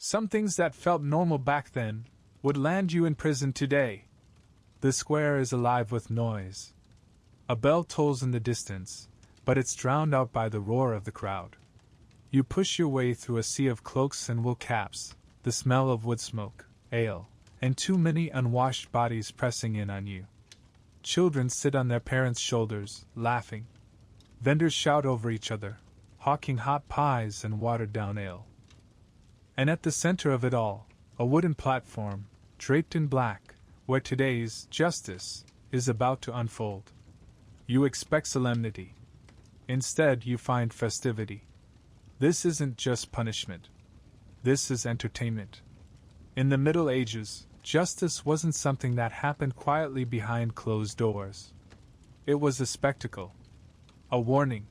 Some things that felt normal back then would land you in prison today. The square is alive with noise. A bell tolls in the distance, but it's drowned out by the roar of the crowd. You push your way through a sea of cloaks and wool caps, the smell of wood smoke, ale, and too many unwashed bodies pressing in on you. Children sit on their parents' shoulders, laughing. Vendors shout over each other, hawking hot pies and watered-down ale. And at the center of it all, a wooden platform, draped in black, where today's justice is about to unfold. You expect solemnity. Instead, you find festivity. This isn't just punishment. This is entertainment. In the Middle Ages, justice wasn't something that happened quietly behind closed doors. It was a spectacle. A warning.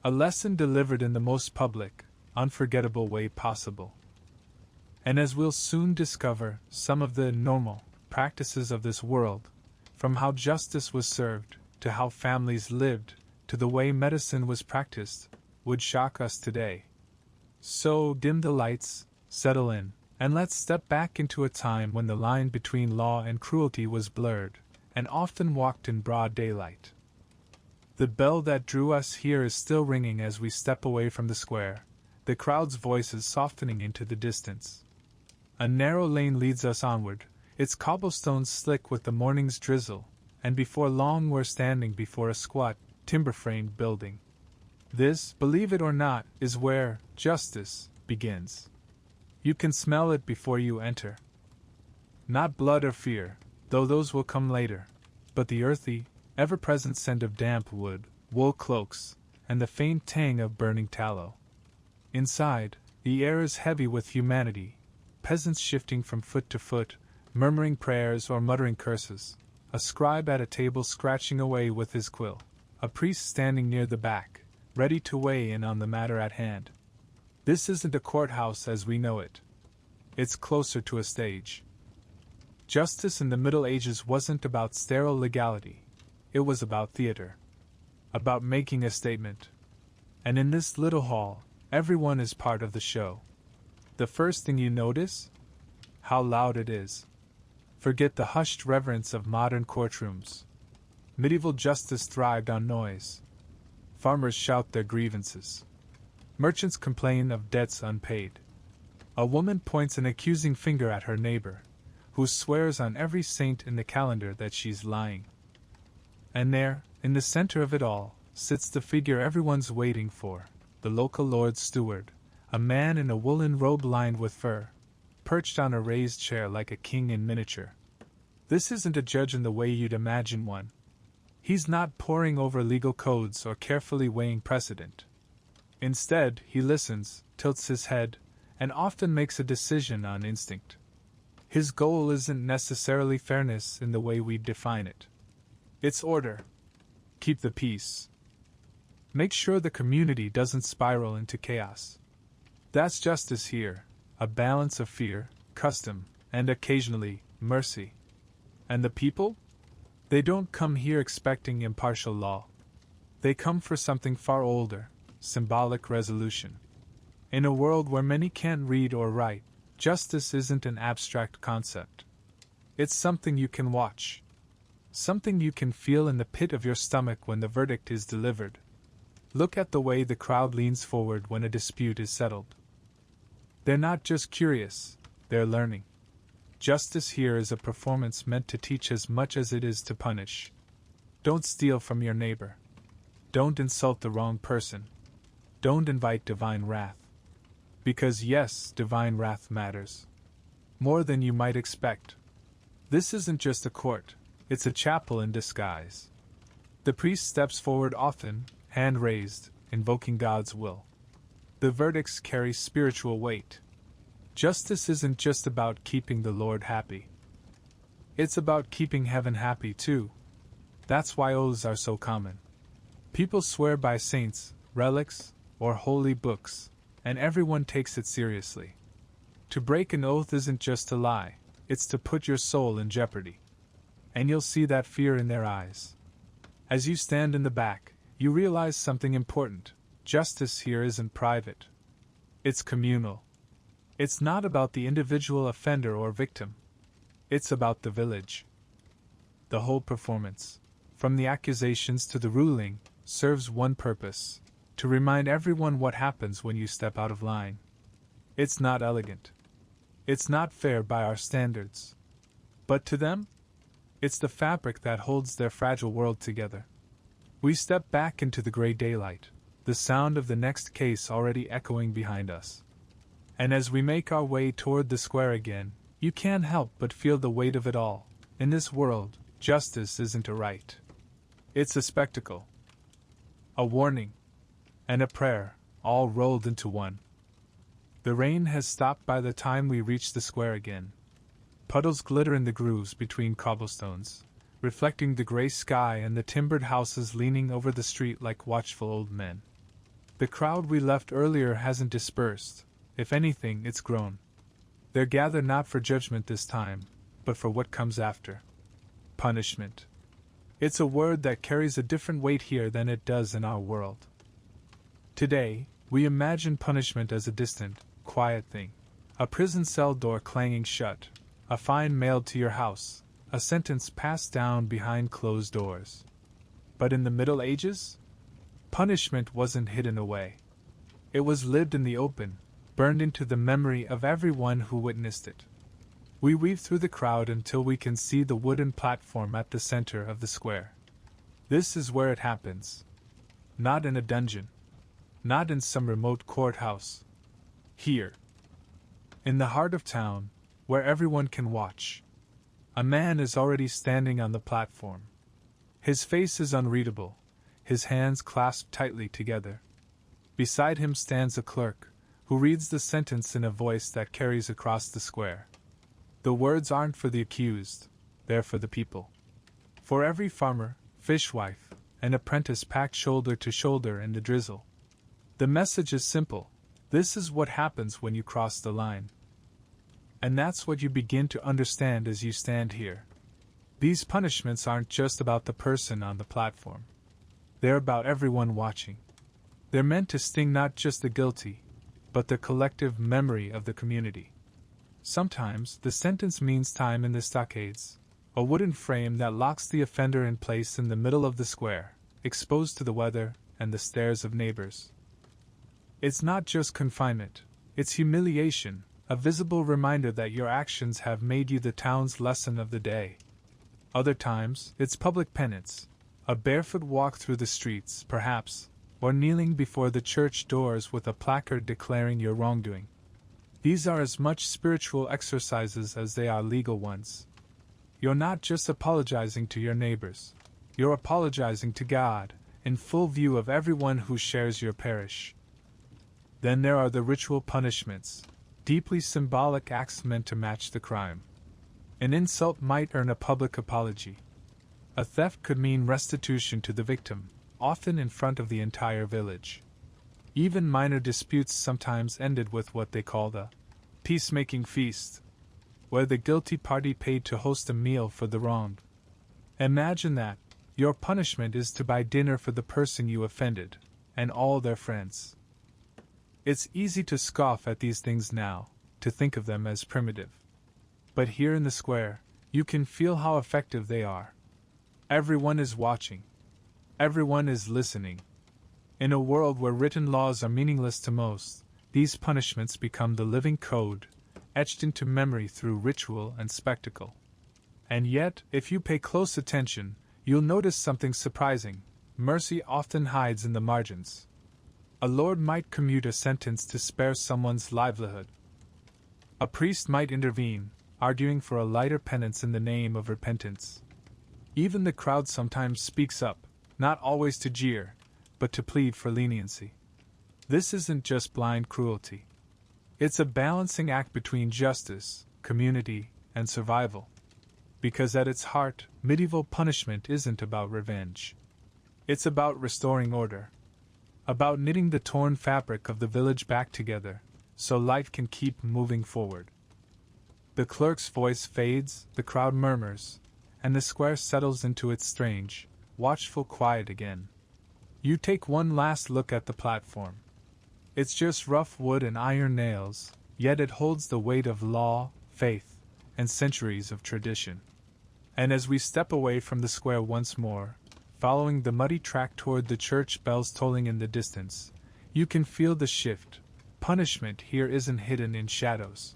A lesson delivered in the most public, unforgettable way possible. And as we'll soon discover, some of the normal practices of this world, from how justice was served, to how families lived, to the way medicine was practiced, would shock us today. So dim the lights, settle in, and let's step back into a time when the line between law and cruelty was blurred, and often walked in broad daylight. The bell that drew us here is still ringing as we step away from the square, the crowd's voices softening into the distance. A narrow lane leads us onward, its cobblestones slick with the morning's drizzle, and before long we're standing before a squat, timber-framed building. This, believe it or not, is where justice begins. You can smell it before you enter. Not blood or fear, though those will come later, but the earthy, ever-present scent of damp wood, wool cloaks, and the faint tang of burning tallow. Inside, the air is heavy with humanity, peasants shifting from foot to foot, murmuring prayers or muttering curses, a scribe at a table scratching away with his quill, a priest standing near the back, ready to weigh in on the matter at hand. This isn't a courthouse as we know it. It's closer to a stage. Justice in the Middle Ages wasn't about sterile legality. It was about theater. About making a statement. And in this little hall, everyone is part of the show. The first thing you notice? How loud it is. Forget the hushed reverence of modern courtrooms. Medieval justice thrived on noise. Farmers shout their grievances. Merchants complain of debts unpaid. A woman points an accusing finger at her neighbor, who swears on every saint in the calendar that she's lying. And there, in the center of it all, sits the figure everyone's waiting for, the local Lord Steward, a man in a woolen robe lined with fur, perched on a raised chair like a king in miniature. This isn't a judge in the way you'd imagine one. He's not poring over legal codes or carefully weighing precedent. Instead, he listens, tilts his head, and often makes a decision on instinct. His goal isn't necessarily fairness in the way we define it. It's order. Keep the peace. Make sure the community doesn't spiral into chaos. That's justice here, a balance of fear, custom, and occasionally, mercy. And the people? They don't come here expecting impartial law. They come for something far older, symbolic resolution. In a world where many can't read or write, justice isn't an abstract concept. It's something you can watch. Something you can feel in the pit of your stomach when the verdict is delivered. Look at the way the crowd leans forward when a dispute is settled. They're not just curious, they're learning. Justice here is a performance meant to teach as much as it is to punish. Don't steal from your neighbor. Don't insult the wrong person. Don't invite divine wrath. Because yes, divine wrath matters. More than you might expect. This isn't just a court, it's a chapel in disguise. The priest steps forward often, hand raised, invoking God's will. The verdicts carry spiritual weight. Justice isn't just about keeping the Lord happy. It's about keeping heaven happy too. That's why oaths are so common. People swear by saints, relics, or holy books, and everyone takes it seriously. To break an oath isn't just to lie, it's to put your soul in jeopardy. And you'll see that fear in their eyes. As you stand in the back, you realize something important. Justice here isn't private. It's communal. It's not about the individual offender or victim. It's about the village. The whole performance, from the accusations to the ruling, serves one purpose: to remind everyone what happens when you step out of line. It's not elegant. It's not fair by our standards. But to them, it's the fabric that holds their fragile world together. We step back into the gray daylight, the sound of the next case already echoing behind us. And as we make our way toward the square again, you can't help but feel the weight of it all. In this world, justice isn't a right. It's a spectacle. A warning. And a prayer, all rolled into one. The rain has stopped by the time we reach the square again. Puddles glitter in the grooves between cobblestones, reflecting the gray sky and the timbered houses leaning over the street like watchful old men. The crowd we left earlier hasn't dispersed. If anything, it's grown. They're gathered not for judgment this time, but for what comes after. Punishment. It's a word that carries a different weight here than it does in our world. Today, we imagine punishment as a distant, quiet thing. A prison cell door clanging shut, a fine mailed to your house, a sentence passed down behind closed doors. But in the Middle Ages, punishment wasn't hidden away. It was lived in the open, burned into the memory of everyone who witnessed it. We weave through the crowd until we can see the wooden platform at the center of the square. This is where it happens. Not in a dungeon. Not in some remote courthouse. Here. In the heart of town, where everyone can watch. A man is already standing on the platform. His face is unreadable, his hands clasped tightly together. Beside him stands a clerk, who reads the sentence in a voice that carries across the square. The words aren't for the accused, they're for the people. For every farmer, fishwife, and apprentice packed shoulder to shoulder in the drizzle. The message is simple: this is what happens when you cross the line. And that's what you begin to understand as you stand here. These punishments aren't just about the person on the platform. They're about everyone watching. They're meant to sting not just the guilty, but the collective memory of the community. Sometimes the sentence means time in the stockades, a wooden frame that locks the offender in place in the middle of the square, exposed to the weather and the stares of neighbors. It's not just confinement, it's humiliation, a visible reminder that your actions have made you the town's lesson of the day. Other times, it's public penance, a barefoot walk through the streets, perhaps, or kneeling before the church doors with a placard declaring your wrongdoing. These are as much spiritual exercises as they are legal ones. You're not just apologizing to your neighbors, you're apologizing to God, in full view of everyone who shares your parish. Then there are the ritual punishments, deeply symbolic acts meant to match the crime. An insult might earn a public apology. A theft could mean restitution to the victim, often in front of the entire village. Even minor disputes sometimes ended with what they called a peacemaking feast, where the guilty party paid to host a meal for the wronged. Imagine that. Your punishment is to buy dinner for the person you offended, and all their friends. It's easy to scoff at these things now, to think of them as primitive. But here in the square, you can feel how effective they are. Everyone is watching. Everyone is listening. In a world where written laws are meaningless to most, these punishments become the living code, etched into memory through ritual and spectacle. And yet, if you pay close attention, you'll notice something surprising. Mercy often hides in the margins. A lord might commute a sentence to spare someone's livelihood. A priest might intervene, arguing for a lighter penance in the name of repentance. Even the crowd sometimes speaks up, not always to jeer, but to plead for leniency. This isn't just blind cruelty. It's a balancing act between justice, community, and survival. Because at its heart, medieval punishment isn't about revenge. It's about restoring order. About knitting the torn fabric of the village back together, so life can keep moving forward. The clerk's voice fades, the crowd murmurs, and the square settles into its strange, watchful quiet again. You take one last look at the platform. It's just rough wood and iron nails, yet it holds the weight of law, faith, and centuries of tradition. And as we step away from the square once more, following the muddy track toward the church bells tolling in the distance, you can feel the shift. Punishment here isn't hidden in shadows.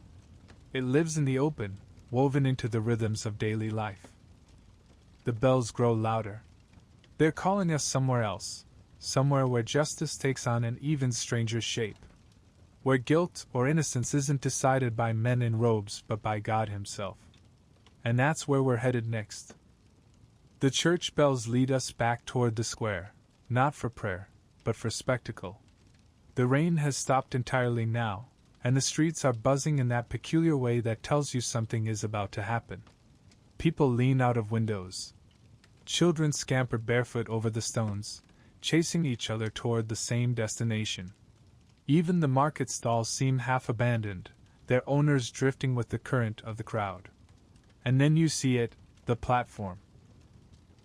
It lives in the open, woven into the rhythms of daily life. The bells grow louder. They're calling us somewhere else, somewhere where justice takes on an even stranger shape. Where guilt or innocence isn't decided by men in robes but by God Himself. And that's where we're headed next. The church bells lead us back toward the square, not for prayer, but for spectacle. The rain has stopped entirely now, and the streets are buzzing in that peculiar way that tells you something is about to happen. People lean out of windows. Children scamper barefoot over the stones, chasing each other toward the same destination. Even the market stalls seem half abandoned, their owners drifting with the current of the crowd. And then you see it, the platform.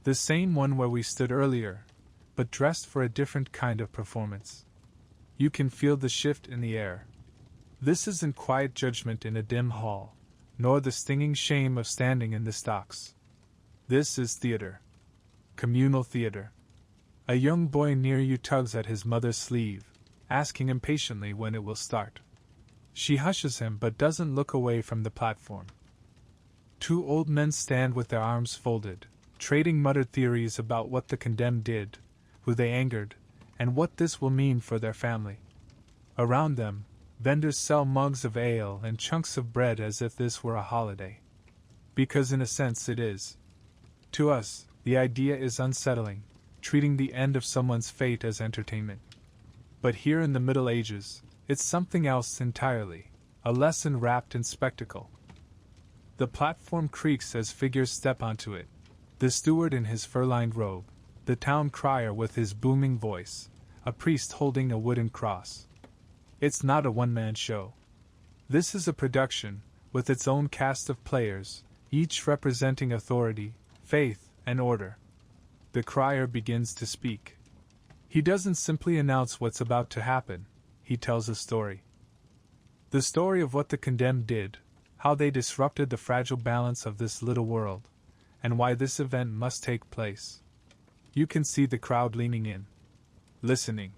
The same one where we stood earlier, but dressed for a different kind of performance. You can feel the shift in the air. This isn't quiet judgment in a dim hall, nor the stinging shame of standing in the stocks. This is theater. Communal theater. A young boy near you tugs at his mother's sleeve, asking impatiently when it will start. She hushes him but doesn't look away from the platform. Two old men stand with their arms folded, trading muttered theories about what the condemned did, who they angered, and what this will mean for their family. Around them, vendors sell mugs of ale and chunks of bread as if this were a holiday. Because in a sense it is. To us, the idea is unsettling, treating the end of someone's fate as entertainment. But here in the Middle Ages, it's something else entirely, a lesson wrapped in spectacle. The platform creaks as figures step onto it, the steward in his fur-lined robe, the town crier with his booming voice, a priest holding a wooden cross. It's not a one-man show. This is a production, with its own cast of players, each representing authority, faith, and order. The crier begins to speak. He doesn't simply announce what's about to happen, he tells a story. The story of what the condemned did, how they disrupted the fragile balance of this little world, and why this event must take place. You can see the crowd leaning in, listening,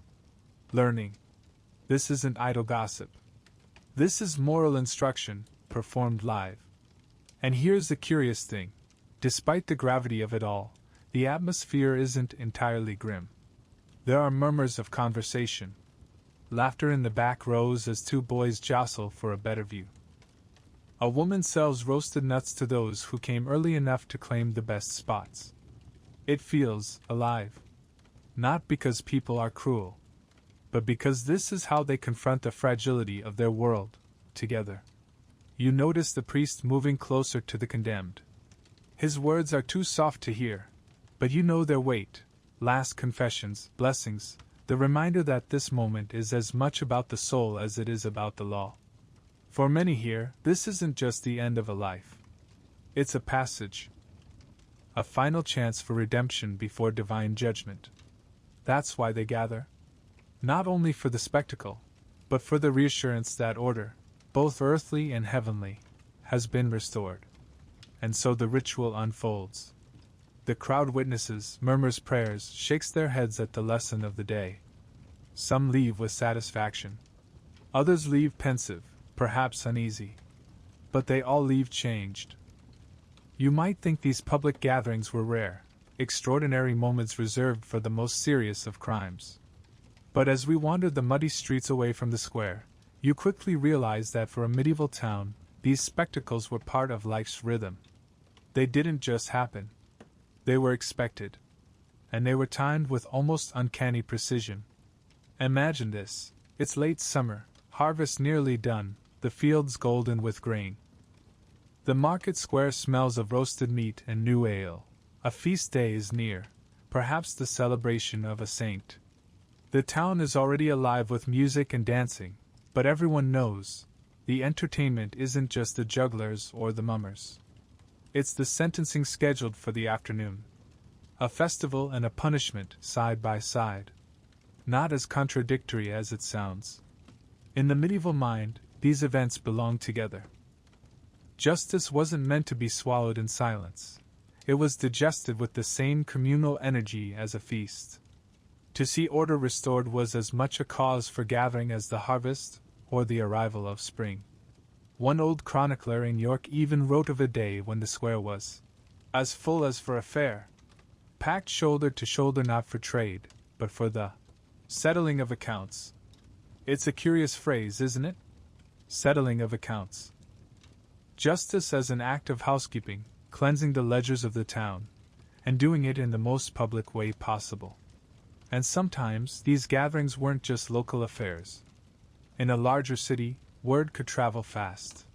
learning. This isn't idle gossip. This is moral instruction, performed live. And here's the curious thing. Despite the gravity of it all, the atmosphere isn't entirely grim. There are murmurs of conversation. Laughter in the back rows as two boys jostle for a better view. A woman sells roasted nuts to those who came early enough to claim the best spots. It feels alive. Not because people are cruel, but because this is how they confront the fragility of their world, together. You notice the priest moving closer to the condemned. His words are too soft to hear, but you know their weight. Last confessions, blessings, the reminder that this moment is as much about the soul as it is about the law. For many here, this isn't just the end of a life. It's a passage. A final chance for redemption before divine judgment. That's why they gather. Not only for the spectacle, but for the reassurance that order, both earthly and heavenly, has been restored. And so the ritual unfolds. The crowd witnesses, murmurs prayers, shakes their heads at the lesson of the day. Some leave with satisfaction. Others leave pensive, perhaps uneasy. But they all leave changed. You might think these public gatherings were rare, extraordinary moments reserved for the most serious of crimes. But as we wandered the muddy streets away from the square, you quickly realize that for a medieval town, these spectacles were part of life's rhythm. They didn't just happen. They were expected. And they were timed with almost uncanny precision. Imagine this. It's late summer, harvest nearly done, the fields golden with grain. The market square smells of roasted meat and new ale. A feast day is near, perhaps the celebration of a saint. The town is already alive with music and dancing, but everyone knows, the entertainment isn't just the jugglers or the mummers. It's the sentencing scheduled for the afternoon. A festival and a punishment side by side. Not as contradictory as it sounds. In the medieval mind, these events belonged together. Justice wasn't meant to be swallowed in silence. It was digested with the same communal energy as a feast. To see order restored was as much a cause for gathering as the harvest or the arrival of spring. One old chronicler in York even wrote of a day when the square was as full as for a fair, packed shoulder to shoulder not for trade, but for the settling of accounts. It's a curious phrase, isn't it? Settling of accounts. Justice as an act of housekeeping, cleansing the ledgers of the town, and doing it in the most public way possible. And sometimes these gatherings weren't just local affairs. In a larger city, word could travel fast.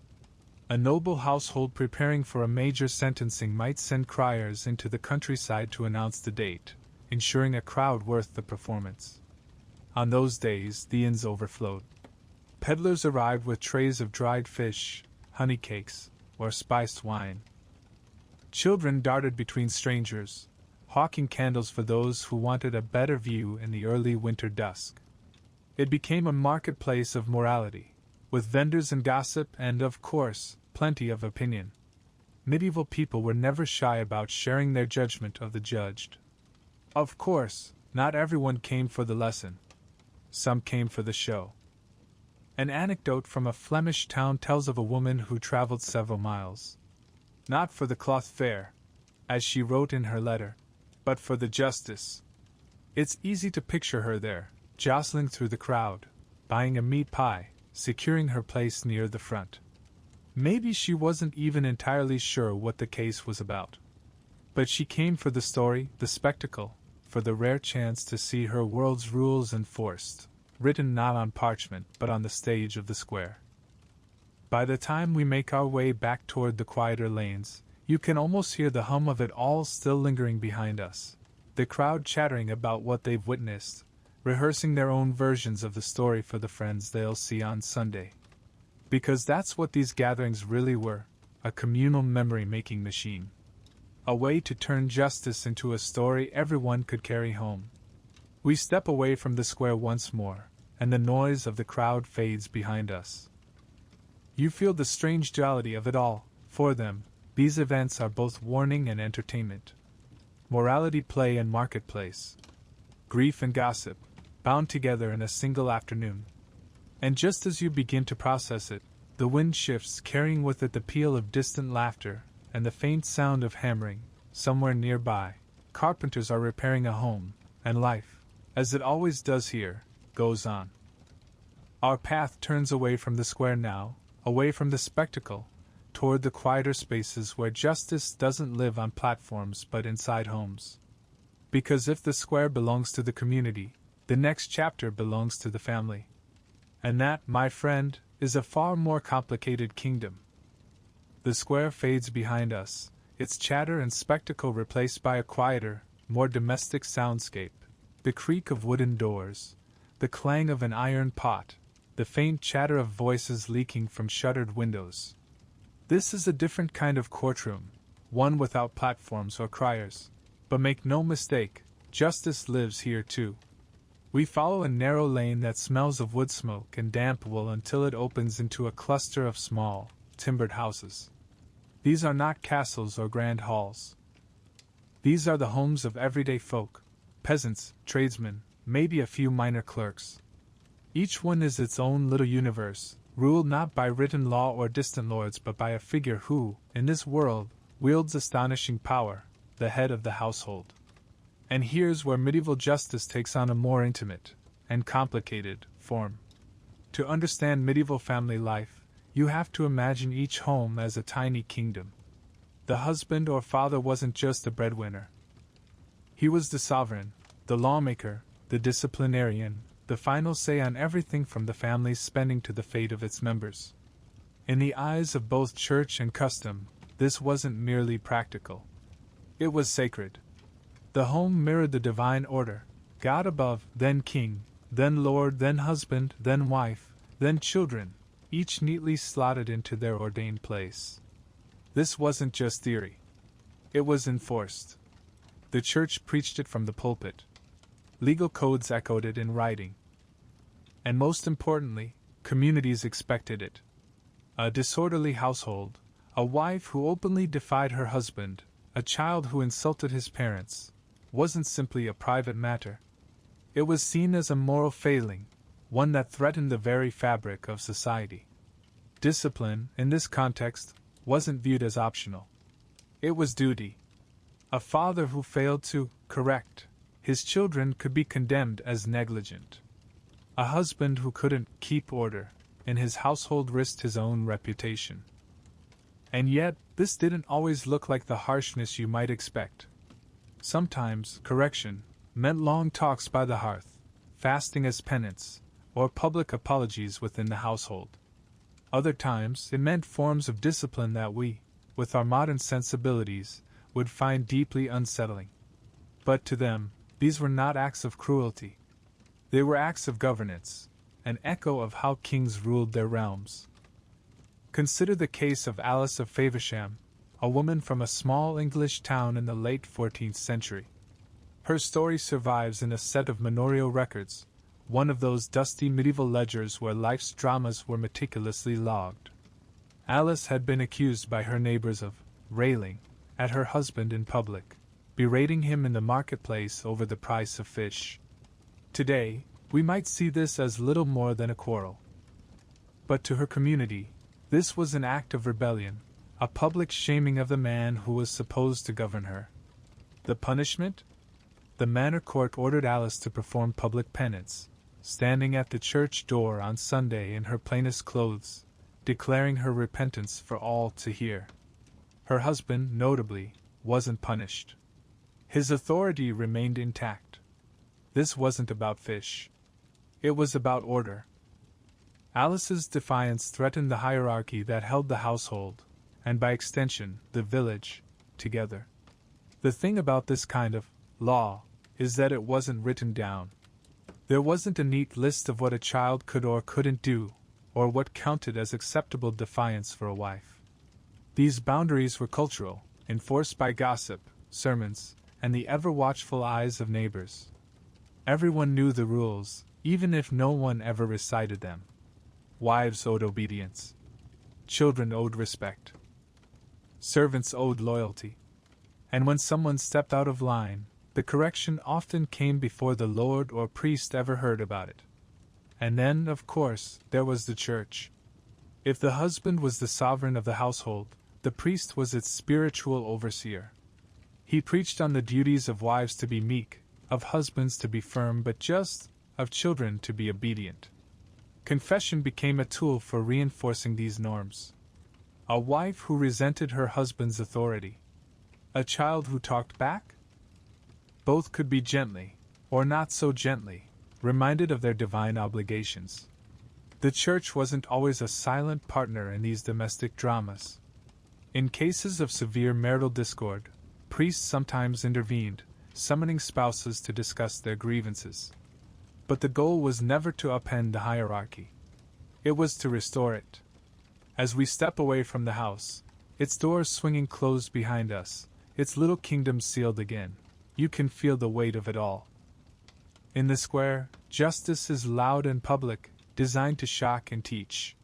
A noble household preparing for a major sentencing might send criers into the countryside to announce the date, ensuring a crowd worth the performance. On those days, the inns overflowed. Peddlers arrived with trays of dried fish, honey cakes, or spiced wine. Children darted between strangers, hawking candles for those who wanted a better view in the early winter dusk. It became a marketplace of morality, with vendors and gossip and, of course, plenty of opinion. Medieval people were never shy about sharing their judgment of the judged. Of course, not everyone came for the lesson. Some came for the show. An anecdote from a Flemish town tells of a woman who traveled several miles. Not for the cloth fair, as she wrote in her letter, but for the justice. It's easy to picture her there, jostling through the crowd, buying a meat pie, securing her place near the front. Maybe she wasn't even entirely sure what the case was about. But she came for the story, the spectacle, for the rare chance to see her world's rules enforced, written not on parchment but on the stage of the square. By the time we make our way back toward the quieter lanes, you can almost hear the hum of it all still lingering behind us, the crowd chattering about what they've witnessed, rehearsing their own versions of the story for the friends they'll see on Sunday. Because that's what these gatherings really were, a communal memory-making machine. A way to turn justice into a story everyone could carry home. We step away from the square once more, and the noise of the crowd fades behind us. You feel the strange duality of it all. For them, these events are both warning and entertainment. Morality play and marketplace. Grief and gossip, bound together in a single afternoon. And just as you begin to process it, the wind shifts, carrying with it the peal of distant laughter and the faint sound of hammering. Somewhere nearby, carpenters are repairing a home, and life, as it always does here, goes on. Our path turns away from the square now, away from the spectacle, toward the quieter spaces where justice doesn't live on platforms but inside homes. Because if the square belongs to the community, the next chapter belongs to the family. And that, my friend, is a far more complicated kingdom. The square fades behind us, its chatter and spectacle replaced by a quieter, more domestic soundscape, the creak of wooden doors, the clang of an iron pot, the faint chatter of voices leaking from shuttered windows. This is a different kind of courtroom, one without platforms or criers. But make no mistake, justice lives here too. We follow a narrow lane that smells of wood smoke and damp wool until it opens into a cluster of small, timbered houses. These are not castles or grand halls. These are the homes of everyday folk, peasants, tradesmen, maybe a few minor clerks. Each one is its own little universe, ruled not by written law or distant lords but by a figure who, in this world, wields astonishing power, the head of the household. And here's where medieval justice takes on a more intimate and complicated form. To understand medieval family life, you have to imagine each home as a tiny kingdom. The husband or father wasn't just a breadwinner. He was the sovereign, the lawmaker, the disciplinarian, the final say on everything from the family's spending to the fate of its members. In the eyes of both church and custom, this wasn't merely practical. It was sacred. The home mirrored the divine order, God above, then king, then lord, then husband, then wife, then children, each neatly slotted into their ordained place. This wasn't just theory. It was enforced. The church preached it from the pulpit. Legal codes echoed it in writing. And most importantly, communities expected it. A disorderly household, a wife who openly defied her husband, a child who insulted his parents, wasn't simply a private matter. It was seen as a moral failing, one that threatened the very fabric of society. Discipline, in this context, wasn't viewed as optional. It was duty. A father who failed to correct his children could be condemned as negligent. A husband who couldn't keep order in his household risked his own reputation. And yet, this didn't always look like the harshness you might expect. Sometimes, correction meant long talks by the hearth, fasting as penance, or public apologies within the household. Other times, it meant forms of discipline that we, with our modern sensibilities, would find deeply unsettling. But to them, these were not acts of cruelty. They were acts of governance, an echo of how kings ruled their realms. Consider the case of Alice of Faversham, a woman from a small English town in the late 14th century. Her story survives in a set of manorial records, one of those dusty medieval ledgers where life's dramas were meticulously logged. Alice had been accused by her neighbors of railing at her husband in public, berating him in the marketplace over the price of fish. Today, we might see this as little more than a quarrel. But to her community, this was an act of rebellion, a public shaming of the man who was supposed to govern her. The punishment? The manor court ordered Alice to perform public penance, standing at the church door on Sunday in her plainest clothes, declaring her repentance for all to hear. Her husband, notably, wasn't punished. His authority remained intact. This wasn't about fish. It was about order. Alice's defiance threatened the hierarchy that held the household, and by extension, the village, together. The thing about this kind of law is that it wasn't written down. There wasn't a neat list of what a child could or couldn't do, or what counted as acceptable defiance for a wife. These boundaries were cultural, enforced by gossip, sermons, and the ever-watchful eyes of neighbors. Everyone knew the rules, even if no one ever recited them. Wives owed obedience. Children owed respect. Servants owed loyalty. And when someone stepped out of line, the correction often came before the lord or priest ever heard about it. And then, of course, there was the church. If the husband was the sovereign of the household, the priest was its spiritual overseer. He preached on the duties of wives to be meek, of husbands to be firm but just, of children to be obedient. Confession became a tool for reinforcing these norms. A wife who resented her husband's authority. A child who talked back? Both could be gently, or not so gently, reminded of their divine obligations. The church wasn't always a silent partner in these domestic dramas. In cases of severe marital discord, priests sometimes intervened, summoning spouses to discuss their grievances. But the goal was never to upend the hierarchy. It was to restore it. As we step away from the house, its doors swinging closed behind us, its little kingdom sealed again, you can feel the weight of it all. In the square, justice is loud and public, designed to shock and teach.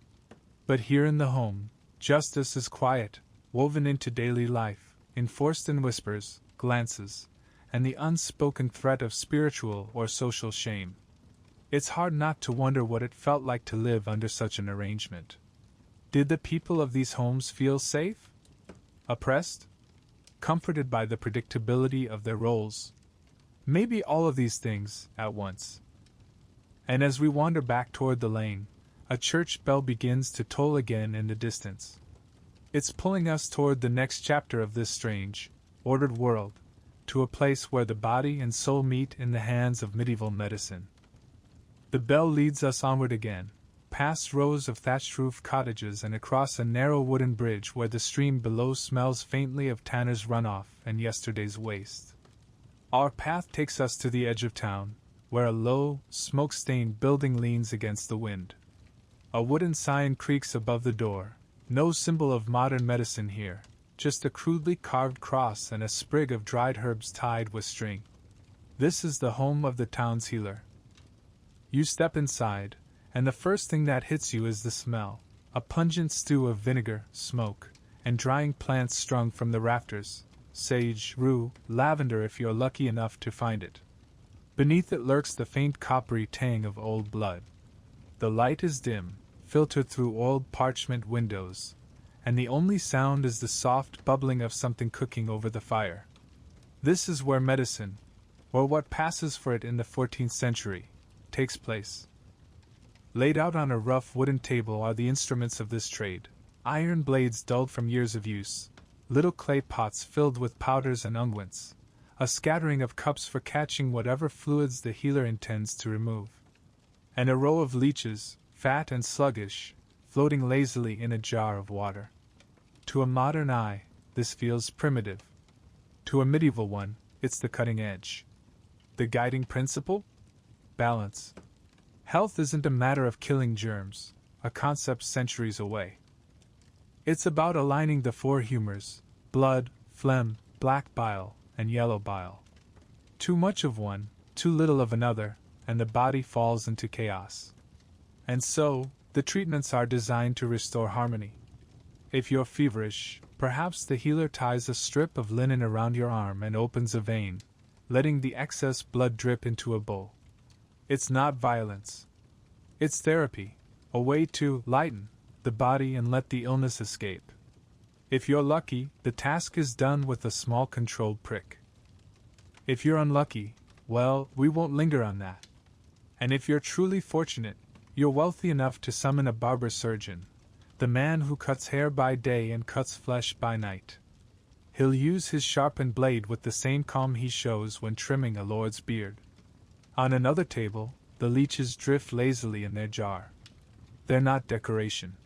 But here in the home, justice is quiet, woven into daily life, enforced in whispers, glances, and the unspoken threat of spiritual or social shame. It's hard not to wonder what it felt like to live under such an arrangement. Did the people of these homes feel safe? Oppressed? Comforted by the predictability of their roles? Maybe all of these things at once. And as we wander back toward the lane, a church bell begins to toll again in the distance. It's pulling us toward the next chapter of this strange, ordered world, to a place where the body and soul meet in the hands of medieval medicine. The bell leads us onward again, past rows of thatched-roof cottages and across a narrow wooden bridge where the stream below smells faintly of tanner's runoff and yesterday's waste. Our path takes us to the edge of town, where a low, smoke-stained building leans against the wind. A wooden sign creaks above the door, no symbol of modern medicine here, just a crudely carved cross and a sprig of dried herbs tied with string. This is the home of the town's healer. You step inside, and the first thing that hits you is the smell, a pungent stew of vinegar, smoke, and drying plants strung from the rafters, sage, rue, lavender if you're lucky enough to find it. Beneath it lurks the faint coppery tang of old blood. The light is dim, filtered through old parchment windows, and the only sound is the soft bubbling of something cooking over the fire. This is where medicine, or what passes for it in the 14th century, takes place. Laid out on a rough wooden table are the instruments of this trade, iron blades dulled from years of use, little clay pots filled with powders and unguents, a scattering of cups for catching whatever fluids the healer intends to remove, and a row of leeches, fat and sluggish, floating lazily in a jar of water. To a modern eye, this feels primitive. To a medieval one, it's the cutting edge. The guiding principle? Balance. Health isn't a matter of killing germs, a concept centuries away. It's about aligning the four humors: blood, phlegm, black bile, and yellow bile. Too much of one, too little of another, and the body falls into chaos. And so, the treatments are designed to restore harmony. If you're feverish, perhaps the healer ties a strip of linen around your arm and opens a vein, letting the excess blood drip into a bowl. It's not violence. It's therapy, a way to lighten the body and let the illness escape. If you're lucky, the task is done with a small controlled prick. If you're unlucky, well, we won't linger on that. And if you're truly fortunate, you're wealthy enough to summon a barber surgeon, the man who cuts hair by day and cuts flesh by night. He'll use his sharpened blade with the same calm he shows when trimming a lord's beard. On another table, the leeches drift lazily in their jar. They're not decoration.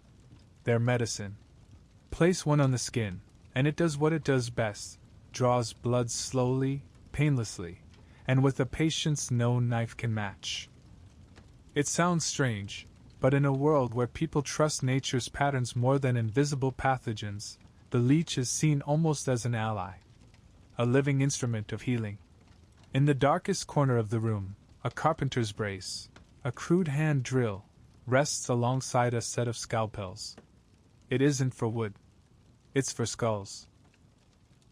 They're medicine. Place one on the skin, and it does what it does best, draws blood slowly, painlessly, and with a patience no knife can match. It sounds strange, but in a world where people trust nature's patterns more than invisible pathogens, the leech is seen almost as an ally, a living instrument of healing. In the darkest corner of the room, a carpenter's brace, a crude hand drill, rests alongside a set of scalpels. It isn't for wood. It's for skulls.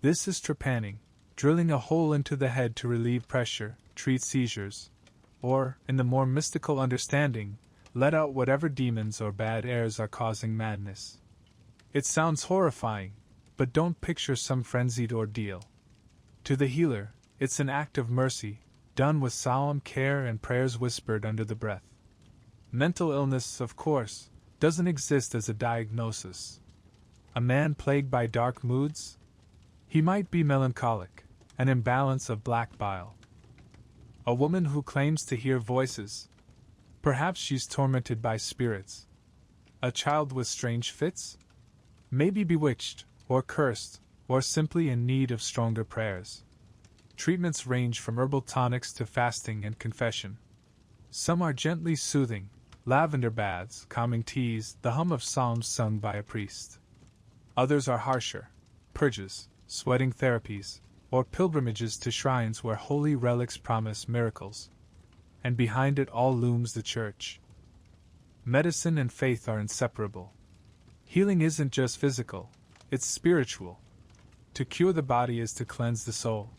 This is trepanning, drilling a hole into the head to relieve pressure, treat seizures, or, in the more mystical understanding, let out whatever demons or bad airs are causing madness. It sounds horrifying, but don't picture some frenzied ordeal. To the healer, it's an act of mercy, done with solemn care and prayers whispered under the breath. Mental illness, of course, doesn't exist as a diagnosis. A man plagued by dark moods? He might be melancholic, an imbalance of black bile. A woman who claims to hear voices? Perhaps she's tormented by spirits. A child with strange fits? Maybe bewitched, or cursed, or simply in need of stronger prayers. Treatments range from herbal tonics to fasting and confession. Some are gently soothing, lavender baths, calming teas, the hum of psalms sung by a priest. Others are harsher, purges, sweating therapies, or pilgrimages to shrines where holy relics promise miracles. And behind it all looms the church. Medicine and faith are inseparable. Healing isn't just physical, it's spiritual. To cure the body is to cleanse the soul.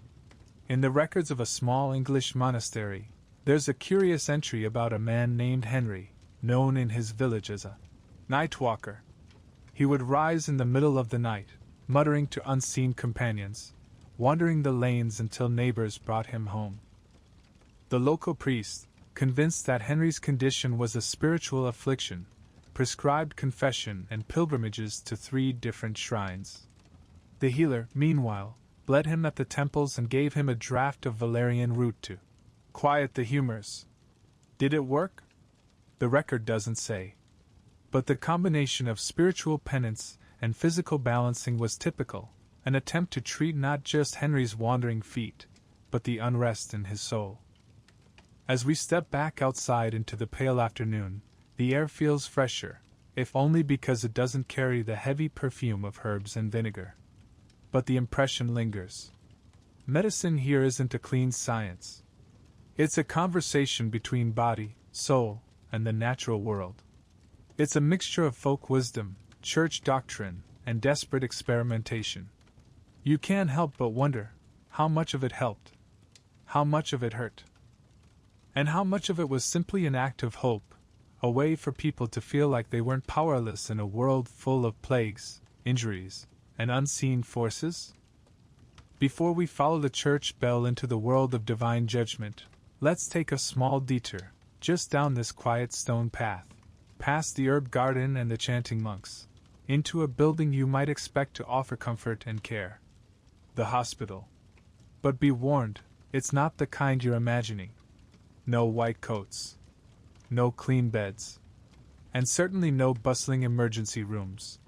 In the records of a small English monastery, there's a curious entry about a man named Henry, known in his village as a night walker. He would rise in the middle of the night, muttering to unseen companions, wandering the lanes until neighbors brought him home. The local priest, convinced that Henry's condition was a spiritual affliction, prescribed confession and pilgrimages to 3 different shrines. The healer, meanwhile, bled him at the temples and gave him a draught of valerian root to quiet the humors. Did it work? The record doesn't say. But the combination of spiritual penance and physical balancing was typical, an attempt to treat not just Henry's wandering feet, but the unrest in his soul. As we step back outside into the pale afternoon, the air feels fresher, if only because it doesn't carry the heavy perfume of herbs and vinegar. But the impression lingers. Medicine here isn't a clean science. It's a conversation between body, soul, and the natural world. It's a mixture of folk wisdom, church doctrine, and desperate experimentation. You can't help but wonder how much of it helped, how much of it hurt, and how much of it was simply an act of hope, a way for people to feel like they weren't powerless in a world full of plagues, injuries, and unseen forces? Before we follow the church bell into the world of divine judgment, let's take a small detour, just down this quiet stone path, past the herb garden and the chanting monks, into a building you might expect to offer comfort and care. The hospital. But be warned, it's not the kind you're imagining. No white coats. No clean beds. And certainly no bustling emergency rooms.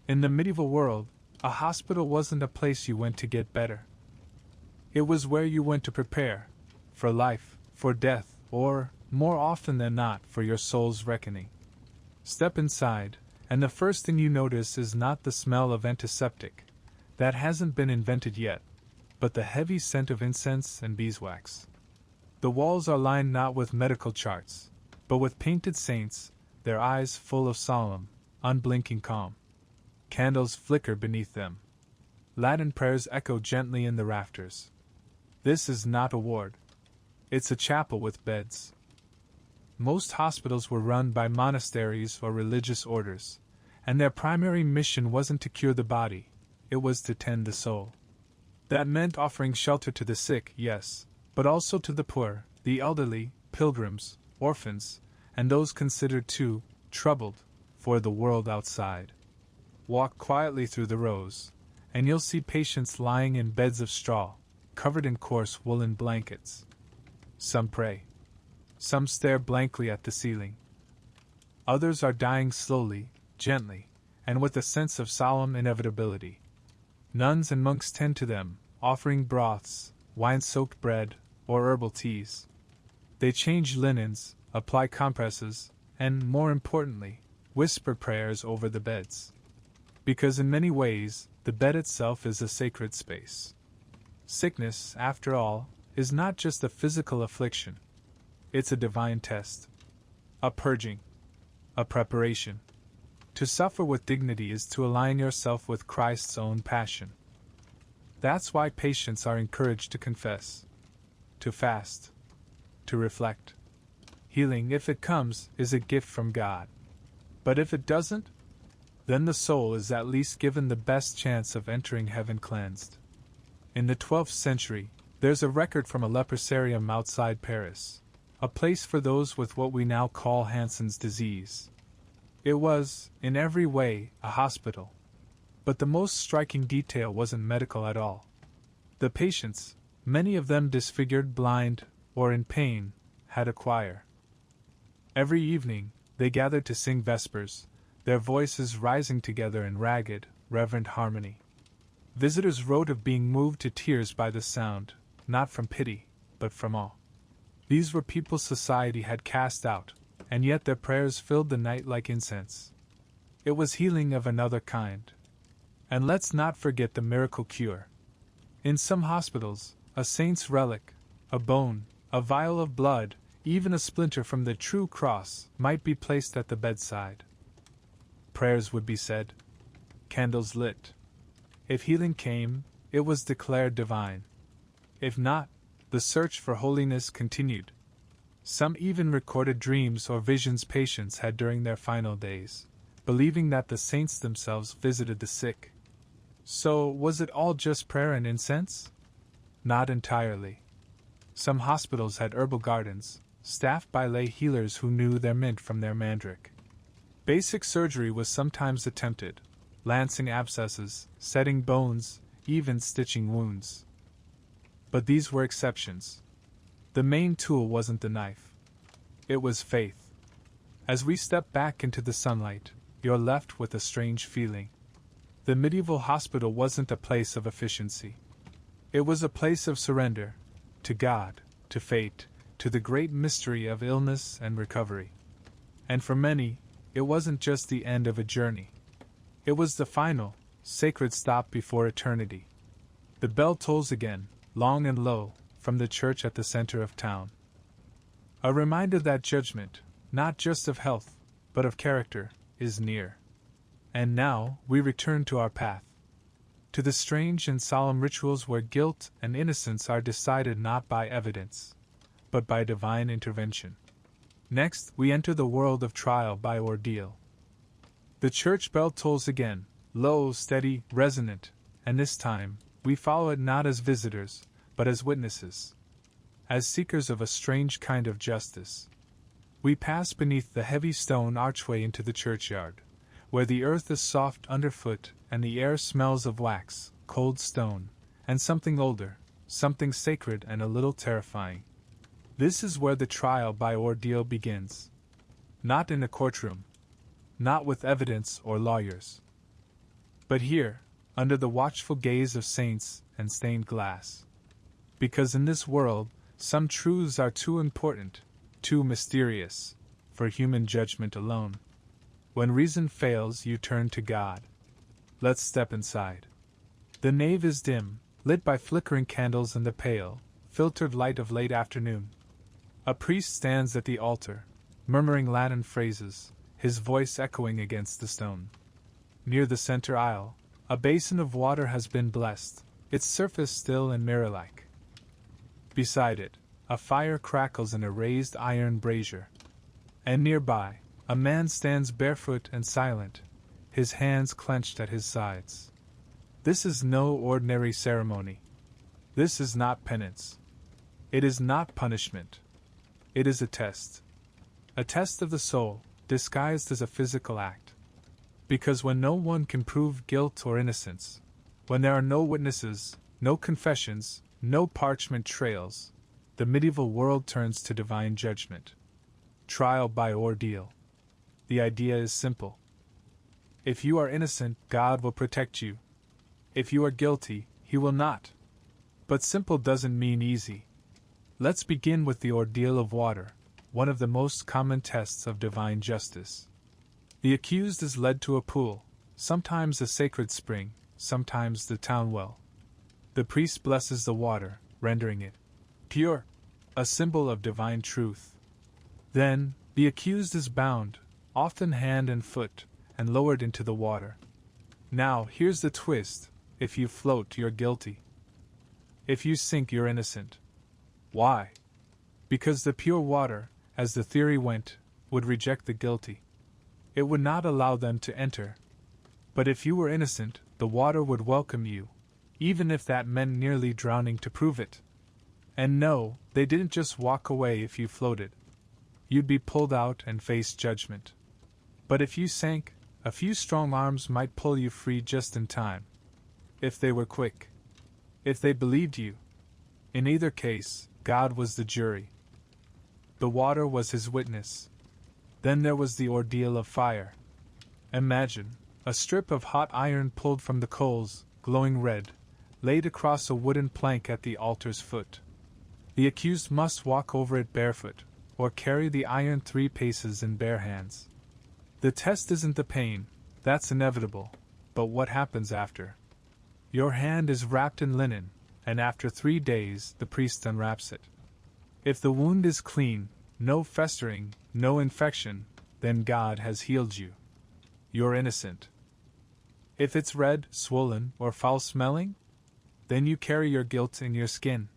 In the medieval world, a hospital wasn't a place you went to get better. It was where you went to prepare, for life, for death, or, more often than not, for your soul's reckoning. Step inside, and the first thing you notice is not the smell of antiseptic, that hasn't been invented yet, but the heavy scent of incense and beeswax. The walls are lined not with medical charts, but with painted saints, their eyes full of solemn, unblinking calm. Candles flicker beneath them. Latin prayers echo gently in the rafters. This is not a ward. It's a chapel with beds. Most hospitals were run by monasteries or religious orders, and their primary mission wasn't to cure the body, it was to tend the soul. That meant offering shelter to the sick, yes, but also to the poor, the elderly, pilgrims, orphans, and those considered too troubled for the world outside. Walk quietly through the rows, and you'll see patients lying in beds of straw, covered in coarse woolen blankets. Some pray. Some stare blankly at the ceiling. Others are dying slowly, gently, and with a sense of solemn inevitability. Nuns and monks tend to them, offering broths, wine-soaked bread, or herbal teas. They change linens, apply compresses, and, more importantly, whisper prayers over the beds. Because in many ways, the bed itself is a sacred space. Sickness, after all, is not just a physical affliction. It's a divine test. A purging. A preparation. To suffer with dignity is to align yourself with Christ's own passion. That's why patients are encouraged to confess, to fast, to reflect. Healing, if it comes, is a gift from God. But if it doesn't, then the soul is at least given the best chance of entering heaven cleansed. In the 12th century, there's a record from a leprosarium outside Paris, a place for those with what we now call Hansen's disease. It was, in every way, a hospital. But the most striking detail wasn't medical at all. The patients, many of them disfigured, blind, or in pain, had a choir. Every evening, they gathered to sing vespers, their voices rising together in ragged, reverent harmony. Visitors wrote of being moved to tears by the sound, not from pity, but from awe. These were people society had cast out, and yet their prayers filled the night like incense. It was healing of another kind. And let's not forget the miracle cure. In some hospitals, a saint's relic, a bone, a vial of blood, even a splinter from the true cross might be placed at the bedside. Prayers would be said, candles lit. If healing came, it was declared divine. If not, the search for holiness continued. Some even recorded dreams or visions patients had during their final days, believing that the saints themselves visited the sick. So, was it all just prayer and incense? Not entirely. Some hospitals had herbal gardens, staffed by lay healers who knew their mint from their mandrake. Basic surgery was sometimes attempted, lancing abscesses, setting bones, even stitching wounds. But these were exceptions. The main tool wasn't the knife. It was faith. As we step back into the sunlight, you're left with a strange feeling. The medieval hospital wasn't a place of efficiency. It was a place of surrender, to God, to fate, to the great mystery of illness and recovery. And for many, it wasn't just the end of a journey. It was the final, sacred stop before eternity. The bell tolls again, long and low, from the church at the center of town. A reminder that judgment, not just of health, but of character, is near. And now, we return to our path. To the strange and solemn rituals where guilt and innocence are decided not by evidence, but by divine intervention. Next, we enter the world of trial by ordeal. The church bell tolls again, low, steady, resonant, and this time, we follow it not as visitors, but as witnesses. As seekers of a strange kind of justice. We pass beneath the heavy stone archway into the churchyard, where the earth is soft underfoot and the air smells of wax, cold stone, and something older, something sacred and a little terrifying. This is where the trial by ordeal begins. Not in a courtroom. Not with evidence or lawyers. But here, under the watchful gaze of saints and stained glass. Because in this world, some truths are too important, too mysterious, for human judgment alone. When reason fails, you turn to God. Let's step inside. The nave is dim, lit by flickering candles and the pale, filtered light of late afternoon. A priest stands at the altar, murmuring Latin phrases, his voice echoing against the stone. Near the center aisle, a basin of water has been blessed, its surface still and mirror-like. Beside it, a fire crackles in a raised iron brazier. And nearby, a man stands barefoot and silent, his hands clenched at his sides. This is no ordinary ceremony. This is not penance. It is not punishment. It is a test. A test of the soul, disguised as a physical act. Because when no one can prove guilt or innocence, when there are no witnesses, no confessions, no parchment trails, the medieval world turns to divine judgment. Trial by ordeal. The idea is simple. If you are innocent, God will protect you. If you are guilty, He will not. But simple doesn't mean easy. Let's begin with the ordeal of water, one of the most common tests of divine justice. The accused is led to a pool, sometimes a sacred spring, sometimes the town well. The priest blesses the water, rendering it pure, a symbol of divine truth. Then, the accused is bound, often hand and foot, and lowered into the water. Now, here's the twist: if you float, you're guilty. If you sink, you're innocent. Why? Because the pure water, as the theory went, would reject the guilty. It would not allow them to enter. But if you were innocent, the water would welcome you, even if that meant nearly drowning to prove it. And no, they didn't just walk away if you floated. You'd be pulled out and face judgment. But if you sank, a few strong arms might pull you free just in time. If they were quick. If they believed you. In either case, God was the jury. The water was His witness. Then there was the ordeal of fire. Imagine, a strip of hot iron pulled from the coals, glowing red, laid across a wooden plank at the altar's foot. The accused must walk over it barefoot, or carry the iron 3 paces in bare hands. The test isn't the pain, that's inevitable, but what happens after. Your hand is wrapped in linen, and after 3 days the priest unwraps it. If the wound is clean, no festering, no infection, then God has healed you. You're innocent. If it's red, swollen, or foul-smelling, then you carry your guilt in your skin.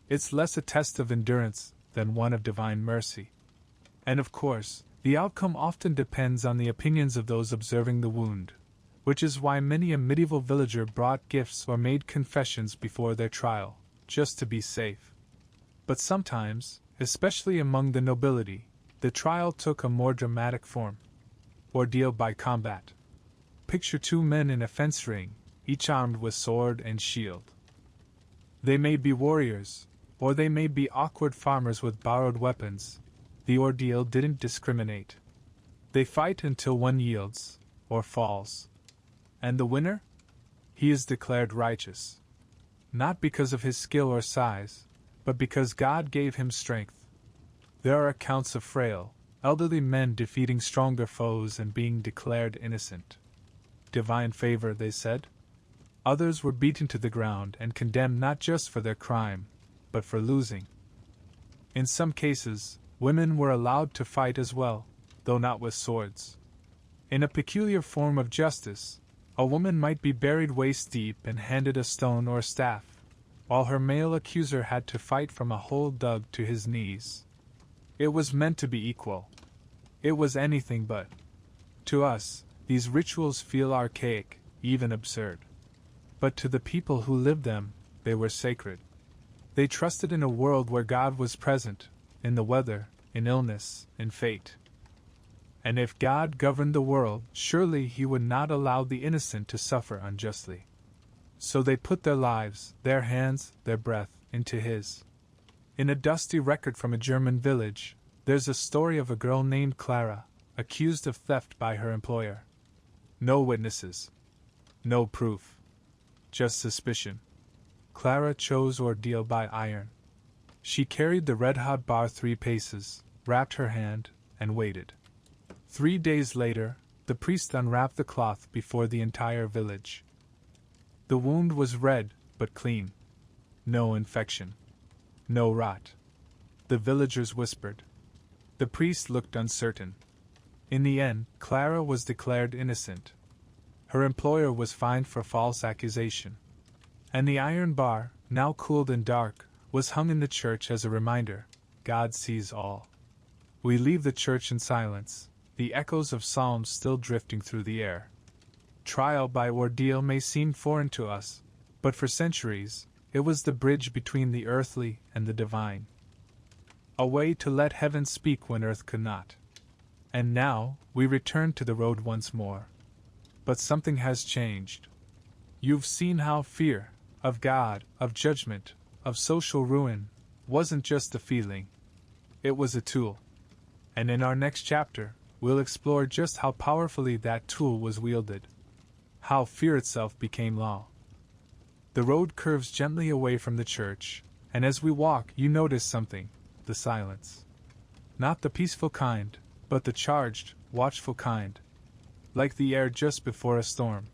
It's less a test of endurance than one of divine mercy. And of course, the outcome often depends on the opinions of those observing the wound, which is why many a medieval villager brought gifts or made confessions before their trial, just to be safe. But sometimes, especially among the nobility, the trial took a more dramatic form. Ordeal by combat. Picture 2 men in a fence ring, each armed with sword and shield. They may be warriors, or they may be awkward farmers with borrowed weapons. The ordeal didn't discriminate. They fight until one yields, or falls. And the winner? He is declared righteous. Not because of his skill or size, but because God gave him strength. There are accounts of frail, elderly men defeating stronger foes and being declared innocent. Divine favor, they said. Others were beaten to the ground and condemned not just for their crime, but for losing. In some cases, Women were allowed to fight as well, though not with swords. In a peculiar form of justice, a woman might be buried waist deep and handed a stone or staff, while her male accuser had to fight from a hole dug to his knees. It was meant to be equal. It was anything but. To us, these rituals feel archaic, even absurd. But to the people who lived them, they were sacred. They trusted in a world where God was present, in the weather, in illness, in fate. And if God governed the world, surely He would not allow the innocent to suffer unjustly. So they put their lives, their hands, their breath, into His. In a dusty record from a German village, there's a story of a girl named Clara, accused of theft by her employer. No witnesses. No proof. Just suspicion. Clara chose ordeal by iron. She carried the red-hot bar 3 paces, wrapped her hand, and waited. 3 days later, the priest unwrapped the cloth before the entire village. The wound was red, but clean. No infection. No rot. The villagers whispered. The priest looked uncertain. In the end, Clara was declared innocent. Her employer was fined for false accusation. And the iron bar, now cooled and dark, was hung in the church as a reminder: God sees all. We leave the church in silence, the echoes of psalms still drifting through the air. Trial by ordeal may seem foreign to us, but for centuries, it was the bridge between the earthly and the divine. A way to let heaven speak when earth could not. And now, we return to the road once more. But something has changed. You've seen how fear, of God, of judgment, of social ruin, wasn't just a feeling. It was a tool. And in our next chapter, we'll explore just how powerfully that tool was wielded. How fear itself became law. The road curves gently away from the church, and as we walk, you notice something: the silence. Not the peaceful kind, but the charged, watchful kind. Like the air just before a storm.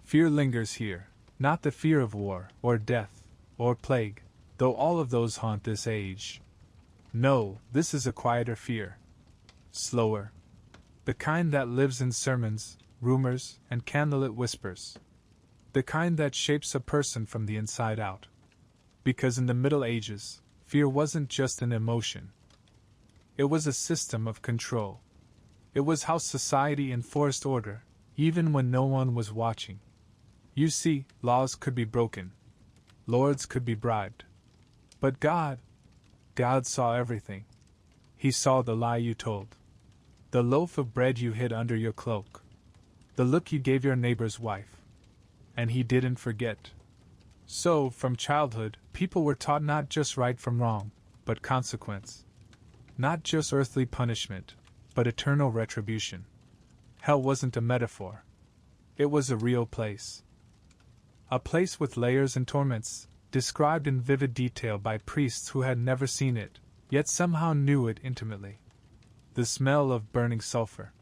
Fear lingers here, not the fear of war, or death, or plague, though all of those haunt this age. No, this is a quieter fear. Slower. The kind that lives in sermons, rumors, and candlelit whispers. The kind that shapes a person from the inside out. Because in the Middle Ages, fear wasn't just an emotion. It was a system of control. It was how society enforced order, even when no one was watching. You see, laws could be broken. Lords could be bribed. But God saw everything. He saw the lie you told. The loaf of bread you hid under your cloak. The look you gave your neighbor's wife. And He didn't forget. So, from childhood, people were taught not just right from wrong, but consequence. Not just earthly punishment, but eternal retribution. Hell wasn't a metaphor. It was a real place. A place with layers and torments, described in vivid detail by priests who had never seen it, yet somehow knew it intimately. The smell of burning sulfur.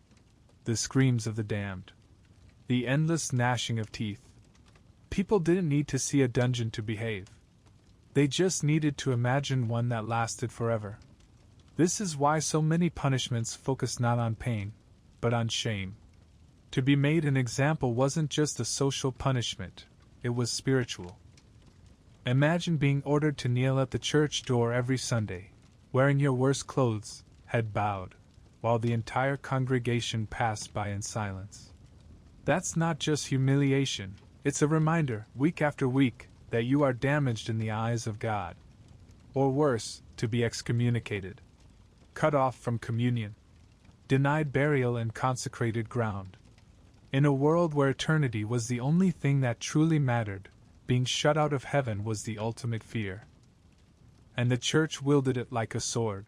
The screams of the damned. The endless gnashing of teeth. People didn't need to see a dungeon to behave. They just needed to imagine one that lasted forever. This is why so many punishments focus not on pain, but on shame. To be made an example wasn't just a social punishment, it was spiritual. Imagine being ordered to kneel at the church door every Sunday, wearing your worst clothes, head bowed, while the entire congregation passed by in silence. That's not just humiliation, it's a reminder, week after week, that you are damaged in the eyes of God. Or worse, to be excommunicated. Cut off from communion. Denied burial in consecrated ground. In a world where eternity was the only thing that truly mattered, being shut out of heaven was the ultimate fear. And the church wielded it like a sword.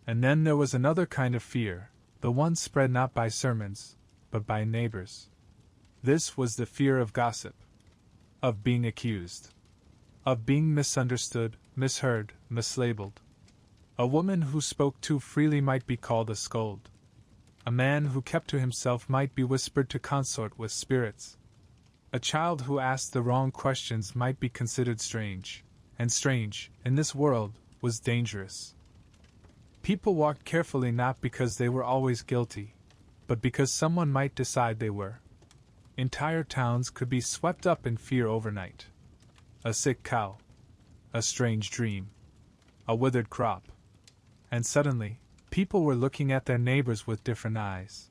And then there was another kind of fear, the one spread not by sermons, but by neighbors. This was the fear of gossip. Of being accused. Of being misunderstood, misheard, mislabeled. A woman who spoke too freely might be called a scold. A man who kept to himself might be whispered to consort with spirits. A child who asked the wrong questions might be considered strange, and strange, in this world, was dangerous. People walked carefully not because they were always guilty, but because someone might decide they were. Entire towns could be swept up in fear overnight. A sick cow, a strange dream, a withered crop. And suddenly, people were looking at their neighbors with different eyes.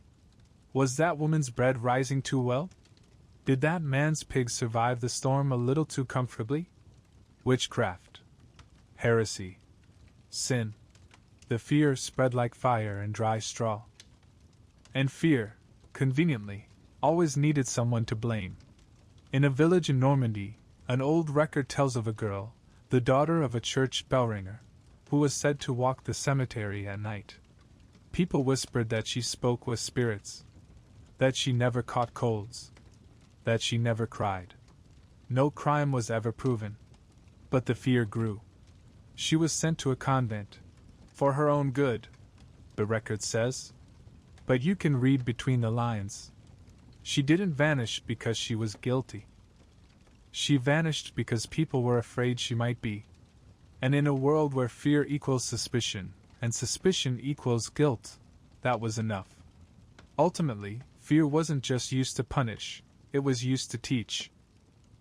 Was that woman's bread rising too well? Did that man's pig survive the storm a little too comfortably? Witchcraft, heresy, sin. The fear spread like fire and dry straw. And fear, conveniently, always needed someone to blame. In a village in Normandy, an old record tells of a girl, the daughter of a church bellringer, who was said to walk the cemetery at night. People whispered that she spoke with spirits, that she never caught colds, that she never cried. No crime was ever proven. But the fear grew. She was sent to a convent, for her own good, the record says. But you can read between the lines. She didn't vanish because she was guilty. She vanished because people were afraid she might be. And in a world where fear equals suspicion, and suspicion equals guilt, that was enough. Ultimately, fear wasn't just used to punish, it was used to teach.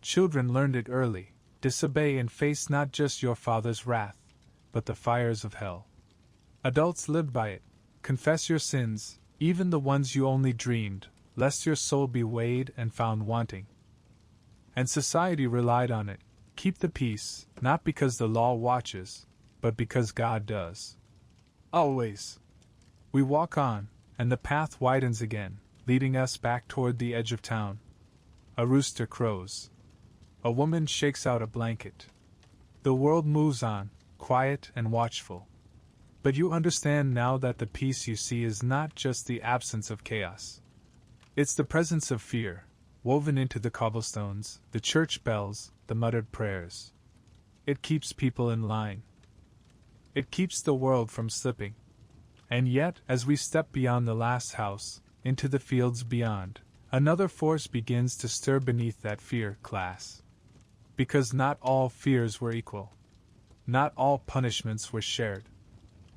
Children learned it early: disobey and face not just your father's wrath, but the fires of hell. Adults lived by it: confess your sins, even the ones you only dreamed, lest your soul be weighed and found wanting. And society relied on it: keep the peace, not because the law watches, but because God does. Always. We walk on, and the path widens again, leading us back toward the edge of town. A rooster crows. A woman shakes out a blanket. The world moves on, quiet and watchful. But you understand now that the peace you see is not just the absence of chaos. It's the presence of fear, woven into the cobblestones, the church bells, the muttered prayers. It keeps people in line. It keeps the world from slipping. And yet, as we step beyond the last house, into the fields beyond, another force begins to stir beneath that fear class. Because not all fears were equal. Not all punishments were shared.